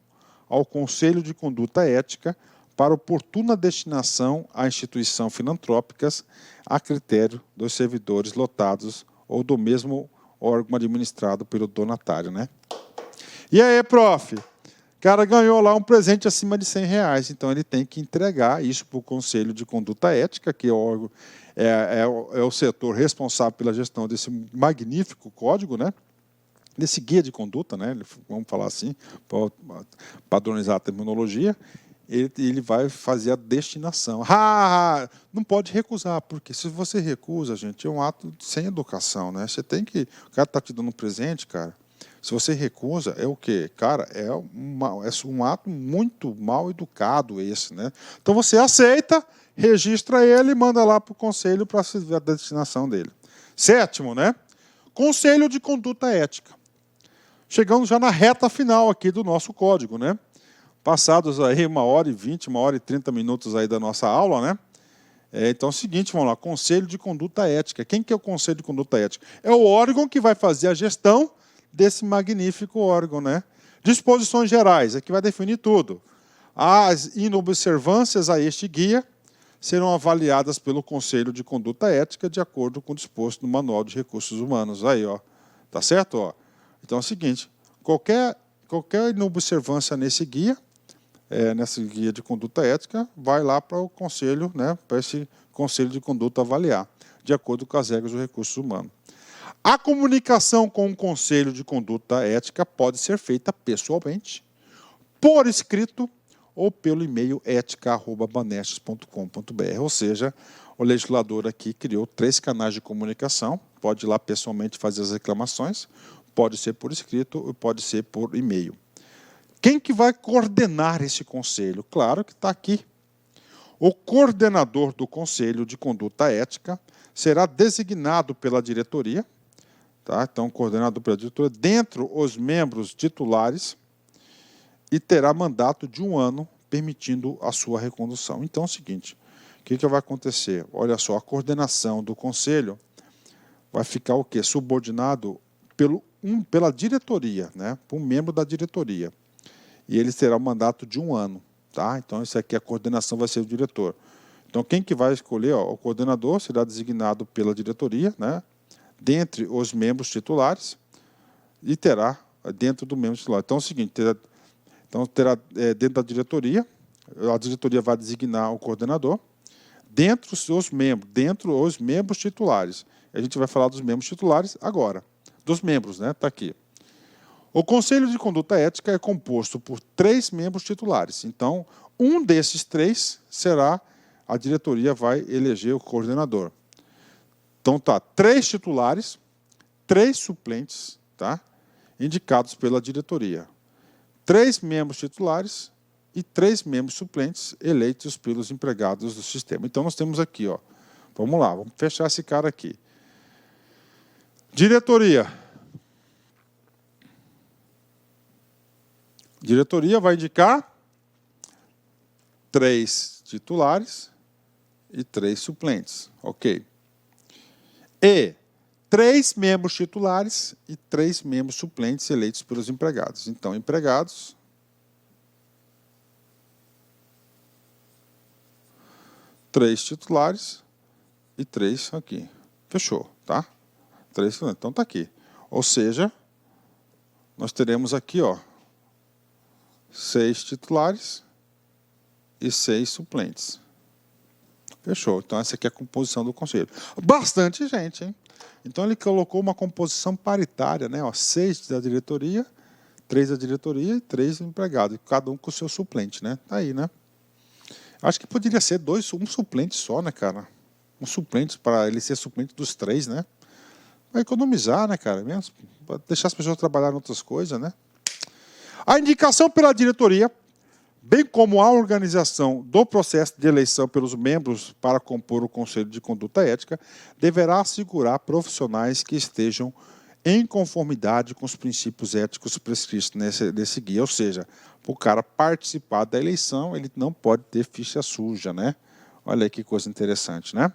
ao Conselho de Conduta Ética para oportuna destinação a instituições filantrópicas a critério dos servidores lotados ou do mesmo órgão administrado pelo donatário, né? E aí, prof? O cara ganhou lá um presente acima de R$100, então ele tem que entregar isso para o Conselho de Conduta Ética, que é o órgão, é o setor responsável pela gestão desse magnífico código, né? Desse guia de conduta, né? Vamos falar assim, para padronizar a terminologia. Ele vai fazer a destinação. Não pode recusar, porque se você recusa, gente, é um ato sem educação, né? Você tem que... O cara está te dando um presente, cara. Se você recusa, é o quê? Cara, é um ato muito mal educado esse, né? Então você aceita, registra ele e manda lá para o conselho para ver a destinação dele. 7º, né? Conselho de Conduta Ética. Chegamos já na reta final aqui do nosso código, né? Passados aí 1h20, 1h30 minutos aí da nossa aula, né? Então é o seguinte, vamos lá, Conselho de Conduta Ética. Quem que é o Conselho de Conduta Ética? É o órgão que vai fazer a gestão desse magnífico órgão, né? Disposições gerais, aqui vai definir tudo. As inobservâncias a este guia serão avaliadas pelo Conselho de Conduta Ética de acordo com o disposto no Manual de Recursos Humanos. Aí, ó. Tá certo? Ó. Então é o seguinte, qualquer inobservância nesse guia, nessa guia de conduta ética, vai lá para o conselho, né, para esse conselho de conduta avaliar, de acordo com as regras dos recursos humanos. A comunicação com o conselho de conduta ética pode ser feita pessoalmente, por escrito ou pelo e-mail ética@banestes.com.br. Ou seja, o legislador aqui criou 3 canais de comunicação, pode ir lá pessoalmente fazer as reclamações, pode ser por escrito ou pode ser por e-mail. Quem que vai coordenar esse conselho? Claro que está aqui. O coordenador do Conselho de Conduta Ética será designado pela diretoria, tá? Então, coordenador pela diretoria, dentre os membros titulares, e terá mandato de 1 ano, permitindo a sua recondução. Então, é o seguinte, o que vai acontecer? Olha só, a coordenação do conselho vai ficar o quê? Subordinado pela diretoria, né? Por um membro da diretoria. E ele terá um mandato de 1 ano. Tá? Então, isso aqui, a coordenação vai ser o diretor. Então, quem que vai escolher? Ó, o coordenador será designado pela diretoria, né? Dentre os membros titulares, e terá dentro do membro titular. Então, é o seguinte, terá dentro da diretoria, a diretoria vai designar o coordenador, dentro os membros titulares. A gente vai falar dos membros titulares agora. Dos membros, né? Está aqui. O Conselho de Conduta Ética é composto por 3 membros titulares. Então, um desses 3 será, a diretoria vai eleger o coordenador. Então, 3 titulares, 3 suplentes, tá? Indicados pela diretoria. 3 membros titulares e 3 membros suplentes eleitos pelos empregados do sistema. Então, nós temos aqui, ó. Vamos lá, vamos fechar esse cara aqui. Diretoria. Diretoria vai indicar 3 titulares e 3 suplentes. Ok. E 3 membros titulares e 3 membros suplentes eleitos pelos empregados. Então, empregados 3 titulares e 3 aqui. Fechou, tá? 3 titulares, então está aqui. Ou seja, nós teremos aqui, ó, 6 titulares e 6 suplentes. Fechou. Então, essa aqui é a composição do conselho. Bastante gente, hein? Então, ele colocou uma composição paritária, né? Ó, 6 da diretoria, 3 da diretoria e 3 empregados, cada um com o seu suplente, né? Tá aí, né? Acho que poderia ser um suplente só, né, cara? Um suplente, para ele ser suplente dos 3, né? Vai economizar, né, cara? Mesmo, pra deixar as pessoas trabalharem em outras coisas, né? A indicação pela diretoria, bem como a organização do processo de eleição pelos membros para compor o Conselho de Conduta Ética, deverá assegurar profissionais que estejam em conformidade com os princípios éticos prescritos nesse guia. Ou seja, para o cara participar da eleição, ele não pode ter ficha suja, né? Olha aí que coisa interessante, né?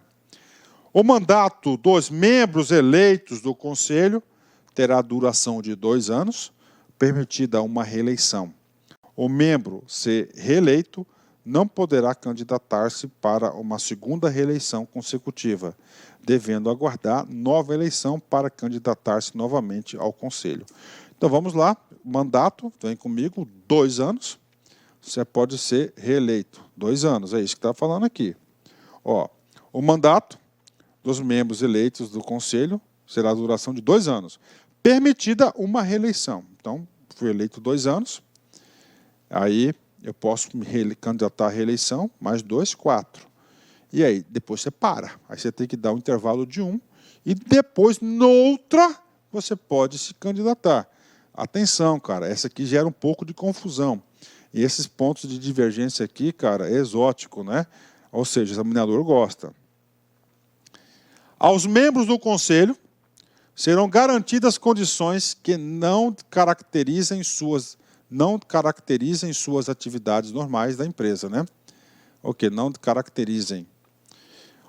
O mandato dos membros eleitos do Conselho terá duração de 2 anos, permitida uma reeleição. O membro, se reeleito, não poderá candidatar-se para uma segunda reeleição consecutiva, devendo aguardar nova eleição para candidatar-se novamente ao Conselho. Então vamos lá, mandato, vem comigo, 2 anos, você pode ser reeleito. 2 anos, é isso que está falando aqui. Ó, o mandato dos membros eleitos do Conselho será a duração de 2 anos, permitida uma reeleição. Então, fui eleito 2 anos, aí eu posso me candidatar à reeleição, mais 2, 4. E aí, depois você para. Aí você tem que dar um intervalo de 1. E depois, noutra, você pode se candidatar. Atenção, cara, essa aqui gera um pouco de confusão. E esses pontos de divergência aqui, cara, é exótico, né? Ou seja, o examinador gosta. Aos membros do Conselho serão garantidas condições que não caracterizem suas atividades normais da empresa, né? Ok, não caracterizem.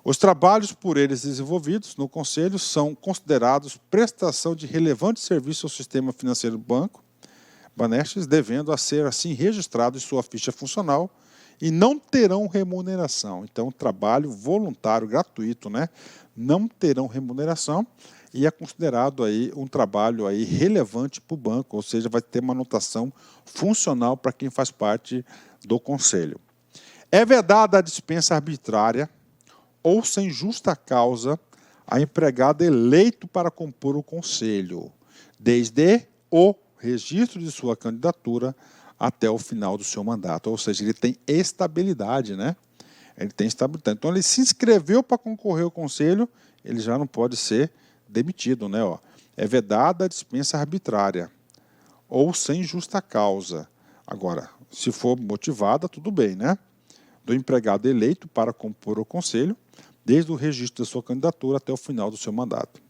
Os trabalhos por eles desenvolvidos no Conselho são considerados prestação de relevante serviço ao sistema financeiro do banco, Banestes, devendo a ser assim registrado em sua ficha funcional e não terão remuneração. Então, trabalho voluntário, gratuito, né? Não terão remuneração. E é considerado aí um trabalho aí relevante para o banco, ou seja, vai ter uma anotação funcional para quem faz parte do Conselho. É vedada a dispensa arbitrária ou sem justa causa a empregado eleito para compor o Conselho, desde o registro de sua candidatura até o final do seu mandato. Ou seja, ele tem estabilidade, né? Ele tem estabilidade. Então, ele se inscreveu para concorrer ao Conselho, ele já não pode ser demitido, né? Ó, é vedada a dispensa arbitrária ou sem justa causa. Agora, se for motivada, tudo bem, né? Do empregado eleito para compor o Conselho, desde o registro da sua candidatura até o final do seu mandato.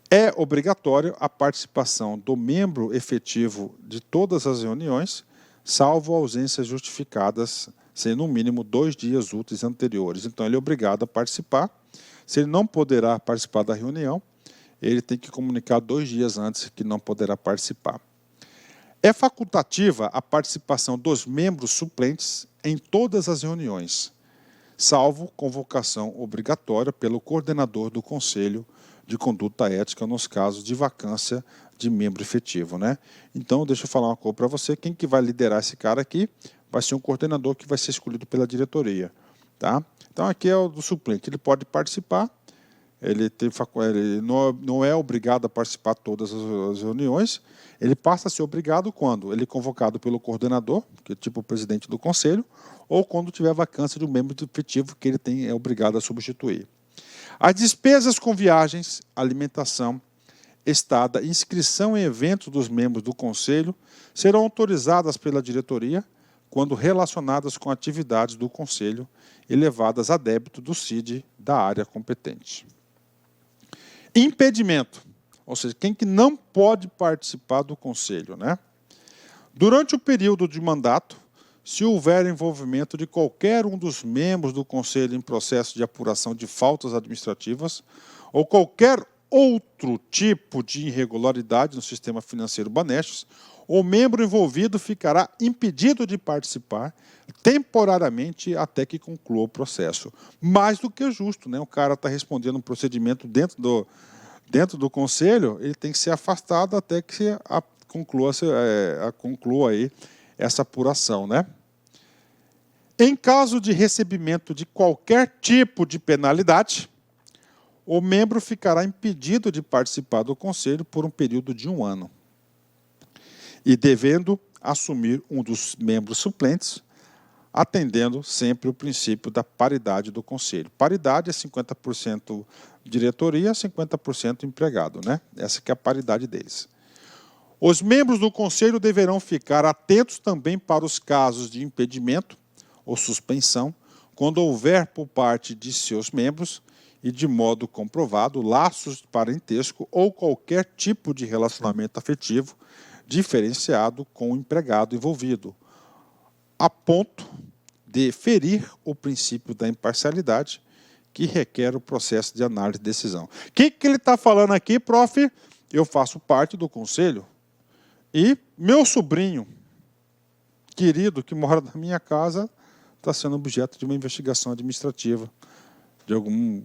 É obrigatório a participação do membro efetivo de todas as reuniões, salvo ausências justificadas, sendo no mínimo 2 dias úteis anteriores. Então, ele é obrigado a participar. Se ele não poderá participar da reunião, ele tem que comunicar 2 dias antes que não poderá participar. É facultativa a participação dos membros suplentes em todas as reuniões, salvo convocação obrigatória pelo coordenador do Conselho de Conduta Ética nos casos de vacância de membro efetivo, né? Então, deixa eu falar uma coisa para você, quem que vai liderar esse cara aqui vai ser um coordenador que vai ser escolhido pela diretoria, tá? Então, aqui é o do suplente, ele pode participar, ele não é obrigado a participar de todas as reuniões, ele passa a ser obrigado quando ele é convocado pelo coordenador, que é tipo o presidente do conselho, ou quando tiver vacância de um membro efetivo que ele é obrigado a substituir. As despesas com viagens, alimentação, estada, inscrição em eventos dos membros do conselho serão autorizadas pela diretoria quando relacionadas com atividades do conselho e levadas a débito do CID da área competente. Impedimento, ou seja, quem que não pode participar do conselho, né? Durante o período de mandato, se houver envolvimento de qualquer um dos membros do conselho em processo de apuração de faltas administrativas ou qualquer outro tipo de irregularidade no sistema financeiro Banestes, o membro envolvido ficará impedido de participar temporariamente até que conclua o processo. Mais do que justo, né? O cara está respondendo um procedimento dentro do conselho, ele tem que ser afastado até que conclua aí essa apuração, né? Em caso de recebimento de qualquer tipo de penalidade, o membro ficará impedido de participar do conselho por um período de 1 ano e devendo assumir um dos membros suplentes, atendendo sempre o princípio da paridade do conselho. Paridade é 50% diretoria, 50% empregado, né? Essa que é a paridade deles. Os membros do conselho deverão ficar atentos também para os casos de impedimento ou suspensão, quando houver por parte de seus membros e de modo comprovado laços de parentesco ou qualquer tipo de relacionamento afetivo diferenciado com o empregado envolvido, a ponto de ferir o princípio da imparcialidade que requer o processo de análise de decisão. O que ele está falando aqui, prof? Eu faço parte do conselho e meu sobrinho querido que mora na minha casa está sendo objeto de uma investigação administrativa, de alguma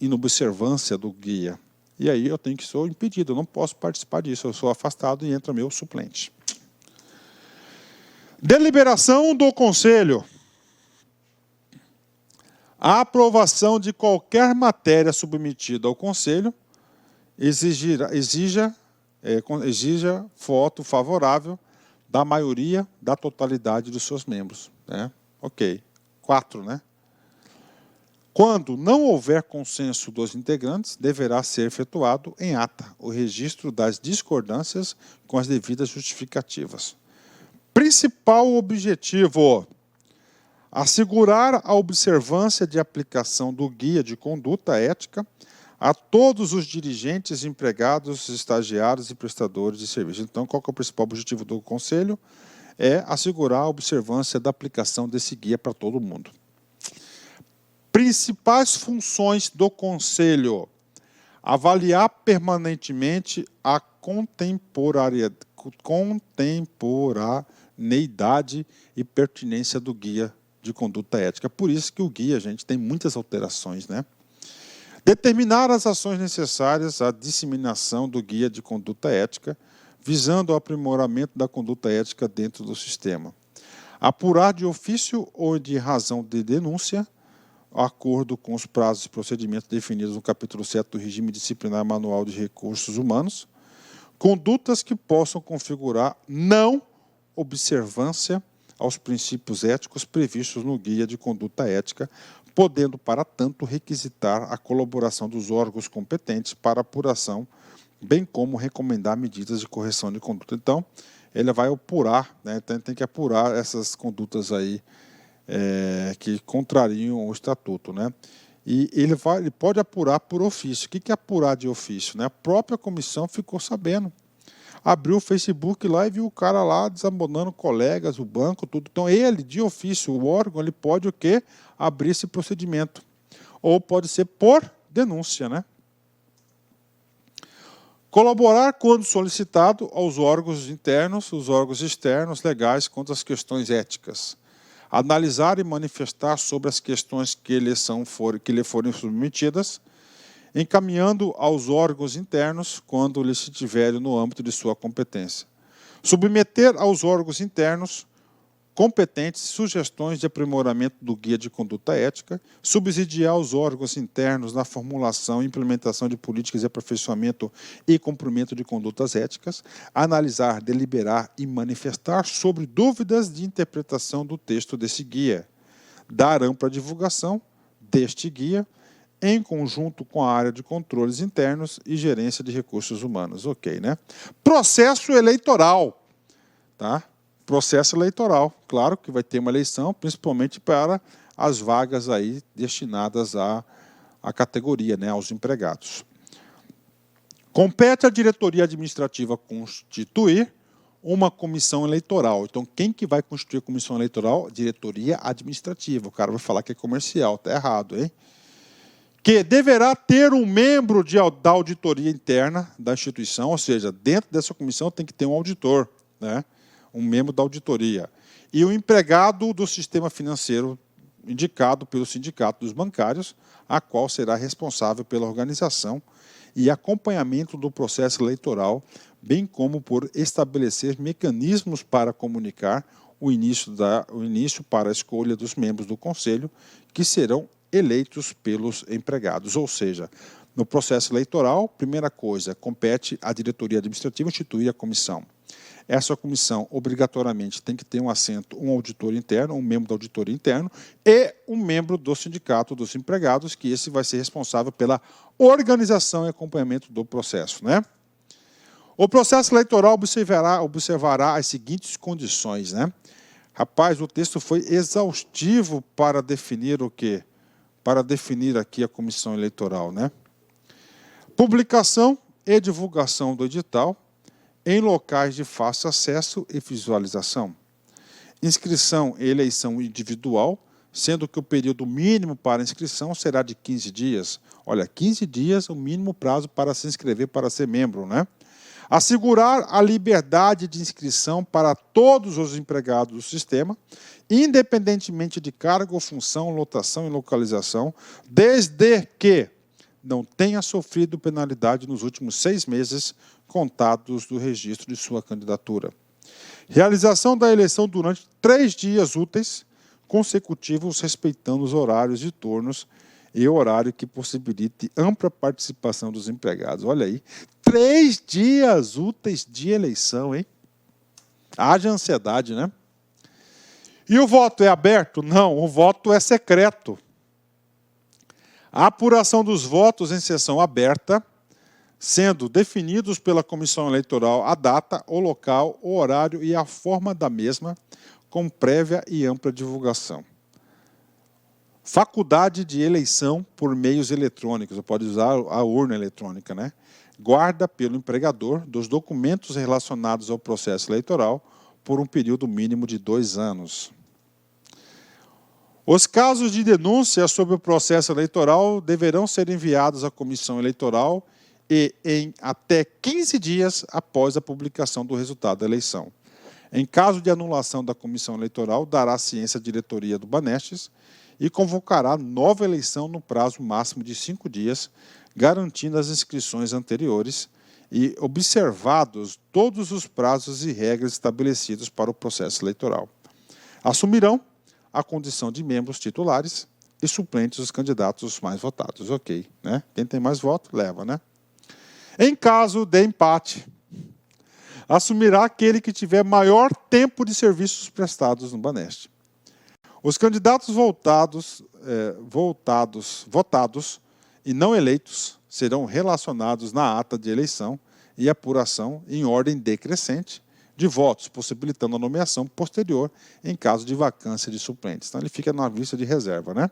inobservância do guia. E aí eu sou impedido, eu não posso participar disso, eu sou afastado e entra meu suplente. Deliberação do conselho. A aprovação de qualquer matéria submetida ao conselho exija voto favorável da maioria da totalidade dos seus membros. Né? Ok. 4, né? Quando não houver consenso dos integrantes, deverá ser efetuado em ata o registro das discordâncias com as devidas justificativas. Principal objetivo: assegurar a observância de aplicação do guia de conduta ética a todos os dirigentes, empregados, estagiários e prestadores de serviço. Então, qual que é o principal objetivo do Conselho? É assegurar a observância da aplicação desse guia para todo mundo. Principais funções do Conselho: avaliar permanentemente a contemporaneidade e pertinência do guia de conduta ética. Por isso que o guia, gente, tem muitas alterações, né? Determinar as ações necessárias à disseminação do guia de conduta ética, visando o aprimoramento da conduta ética dentro do sistema. Apurar de ofício ou de razão de denúncia, de acordo com os prazos e procedimentos definidos no capítulo 7 do Regime Disciplinar Manual de Recursos Humanos, condutas que possam configurar não observância aos princípios éticos previstos no Guia de Conduta Ética, podendo, para tanto, requisitar a colaboração dos órgãos competentes para apuração, bem como recomendar medidas de correção de conduta. Então, ele vai apurar, né, tem que apurar essas condutas aí que contrariam o estatuto, né? E ele pode apurar por ofício. O que é apurar de ofício? Né? A própria comissão ficou sabendo. Abriu o Facebook lá e viu o cara lá desabonando colegas, o banco, tudo. Então, ele, de ofício, o órgão, ele pode o quê? Abrir esse procedimento. Ou pode ser por denúncia, né? Colaborar quando solicitado aos órgãos internos, os órgãos externos, legais, quanto às questões éticas. Analisar e manifestar sobre as questões que lhe forem submetidas, encaminhando aos órgãos internos quando lhes estiverem no âmbito de sua competência. Submeter aos órgãos internos competentes sugestões de aprimoramento do guia de conduta ética, subsidiar os órgãos internos na formulação e implementação de políticas de aperfeiçoamento e cumprimento de condutas éticas, analisar, deliberar e manifestar sobre dúvidas de interpretação do texto desse guia, dar ampla divulgação deste guia, em conjunto com a área de controles internos e gerência de recursos humanos. Ok, né? Processo eleitoral. Tá? Processo eleitoral. Claro que vai ter uma eleição, principalmente para as vagas aí destinadas à categoria, né, aos empregados. Compete à diretoria administrativa constituir uma comissão eleitoral. Então, quem que vai constituir a comissão eleitoral? Diretoria administrativa. O cara vai falar que é comercial. Está errado, hein? que deverá ter um membro da auditoria interna da instituição, ou seja, dentro dessa comissão tem que ter um auditor, né? Um membro da auditoria, e um empregado do sistema financeiro indicado pelo Sindicato dos Bancários, a qual será responsável pela organização e acompanhamento do processo eleitoral, bem como por estabelecer mecanismos para comunicar o início para a escolha dos membros do Conselho, que serão eleitos pelos empregados. Ou seja, no processo eleitoral, primeira coisa, compete à diretoria administrativa instituir a comissão. Essa comissão, obrigatoriamente, tem que ter um assento, um auditor interno, um membro da auditoria interno e um membro do sindicato dos empregados, que esse vai ser responsável pela organização e acompanhamento do processo, né? O processo eleitoral observará as seguintes condições, né? Rapaz, o texto foi exaustivo para definir o quê? Para definir aqui a comissão eleitoral, né? Publicação e divulgação do edital em locais de fácil acesso e visualização. Inscrição e eleição individual, sendo que o período mínimo para inscrição será de 15 dias. Olha, 15 dias é o mínimo prazo para se inscrever para ser membro, né? Assegurar a liberdade de inscrição para todos os empregados do sistema, independentemente de cargo ou função, lotação e localização, desde que não tenha sofrido penalidade nos últimos 6 meses contados do registro de sua candidatura. Realização da eleição durante 3 dias úteis consecutivos, respeitando os horários e turnos e horário que possibilite ampla participação dos empregados. Olha aí, 3 dias úteis de eleição, hein? Haja ansiedade, né? E o voto é aberto? Não, o voto é secreto. A apuração dos votos em sessão aberta, sendo definidos pela comissão eleitoral a data, o local, o horário e a forma da mesma, com prévia e ampla divulgação. Faculdade de eleição por meios eletrônicos, você pode usar a urna eletrônica, né? Guarda pelo empregador dos documentos relacionados ao processo eleitoral por um período mínimo de 2 anos. Os casos de denúncia sobre o processo eleitoral deverão ser enviados à comissão eleitoral e em até 15 dias após a publicação do resultado da eleição. Em caso de anulação da comissão eleitoral, dará ciência à diretoria do Banestes e convocará nova eleição no prazo máximo de 5 dias, garantindo as inscrições anteriores e observados todos os prazos e regras estabelecidos para o processo eleitoral. Assumirão a condição de membros titulares e suplentes os candidatos mais votados. Ok, né? Quem tem mais voto, leva, né? Em caso de empate, assumirá aquele que tiver maior tempo de serviços prestados no Baneste. Os candidatos votados e não eleitos serão relacionados na ata de eleição e apuração em ordem decrescente de votos, possibilitando a nomeação posterior em caso de vacância de suplentes. Então, ele fica na lista de reserva, né?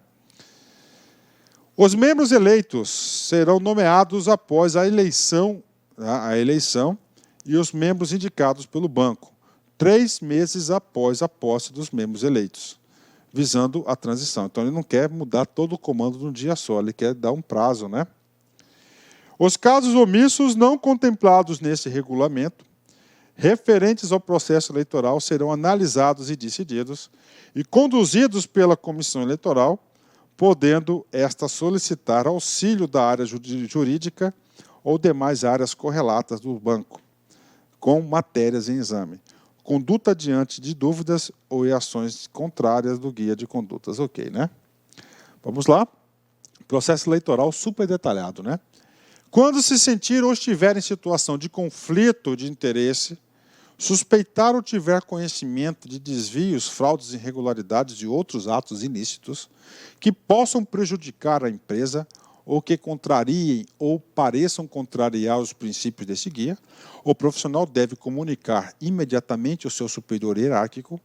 Os membros eleitos serão nomeados após a eleição e os membros indicados pelo banco, 3 meses após a posse dos membros eleitos, visando a transição. Então, ele não quer mudar todo o comando num dia só, ele quer dar um prazo, né? Os casos omissos não contemplados nesse regulamento, referentes ao processo eleitoral, serão analisados e decididos e conduzidos pela comissão eleitoral, podendo esta solicitar auxílio da área jurídica ou demais áreas correlatas do banco, com matérias em exame. Conduta diante de dúvidas ou ações contrárias do guia de condutas. Ok, né? Vamos lá. Processo eleitoral super detalhado, né? Quando se sentir ou estiver em situação de conflito de interesse, suspeitar ou tiver conhecimento de desvios, fraudes, irregularidades e outros atos ilícitos que possam prejudicar a empresa ou que contrariem ou pareçam contrariar os princípios desse guia, o profissional deve comunicar imediatamente ao seu superior hierárquico,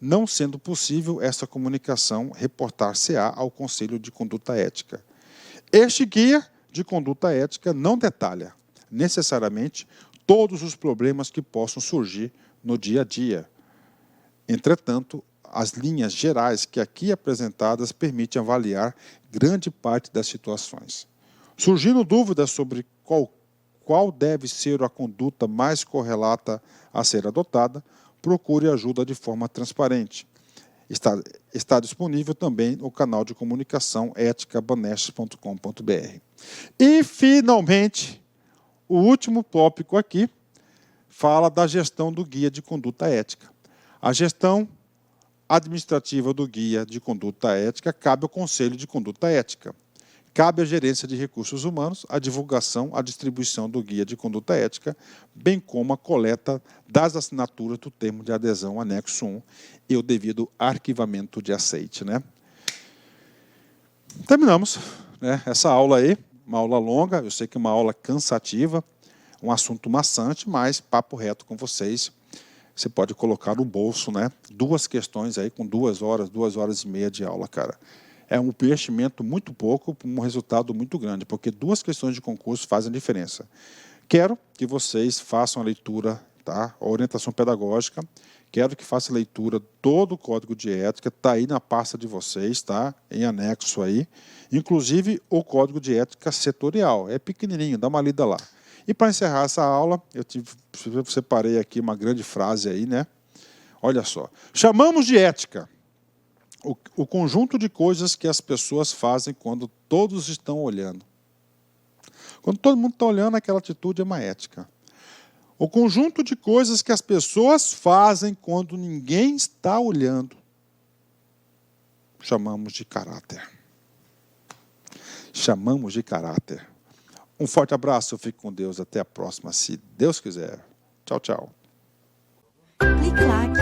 não sendo possível essa comunicação reportar-se-á ao Conselho de Conduta Ética. Este guia de conduta ética não detalha necessariamente todos os problemas que possam surgir no dia a dia. Entretanto, as linhas gerais que aqui apresentadas permitem avaliar grande parte das situações. Surgindo dúvidas sobre qual deve ser a conduta mais correlata a ser adotada, procure ajuda de forma transparente. Está disponível também no canal de comunicação eticabanestes.com.br. E, finalmente, o último tópico aqui fala da gestão do guia de conduta ética. A gestão administrativa do guia de conduta ética cabe ao Conselho de Conduta Ética. Cabe à Gerência de Recursos Humanos a divulgação, a distribuição do guia de conduta ética, bem como a coleta das assinaturas do termo de adesão anexo 1 e o devido arquivamento de aceite, né? Terminamos, né, essa aula aí, uma aula longa, eu sei que é uma aula cansativa, um assunto maçante, mas papo reto com vocês. Você pode colocar no bolso, né? 2 questões aí com 2 horas e meia de aula, cara. É um investimento muito pouco, um resultado muito grande, porque 2 questões de concurso fazem diferença. Quero que vocês façam a leitura, tá? A orientação pedagógica. Quero que façam a leitura todo o Código de Ética, está aí na pasta de vocês, tá? Em anexo aí. Inclusive o Código de Ética setorial. É pequenininho, dá uma lida lá. E para encerrar essa aula, eu separei aqui uma grande frase aí, né? Olha só. Chamamos de ética o conjunto de coisas que as pessoas fazem quando todos estão olhando. Quando todo mundo está olhando, aquela atitude é uma ética. O conjunto de coisas que as pessoas fazem quando ninguém está olhando, chamamos de caráter. Chamamos de caráter. Um forte abraço, fique com Deus, até a próxima, se Deus quiser. Tchau, tchau. Clique like.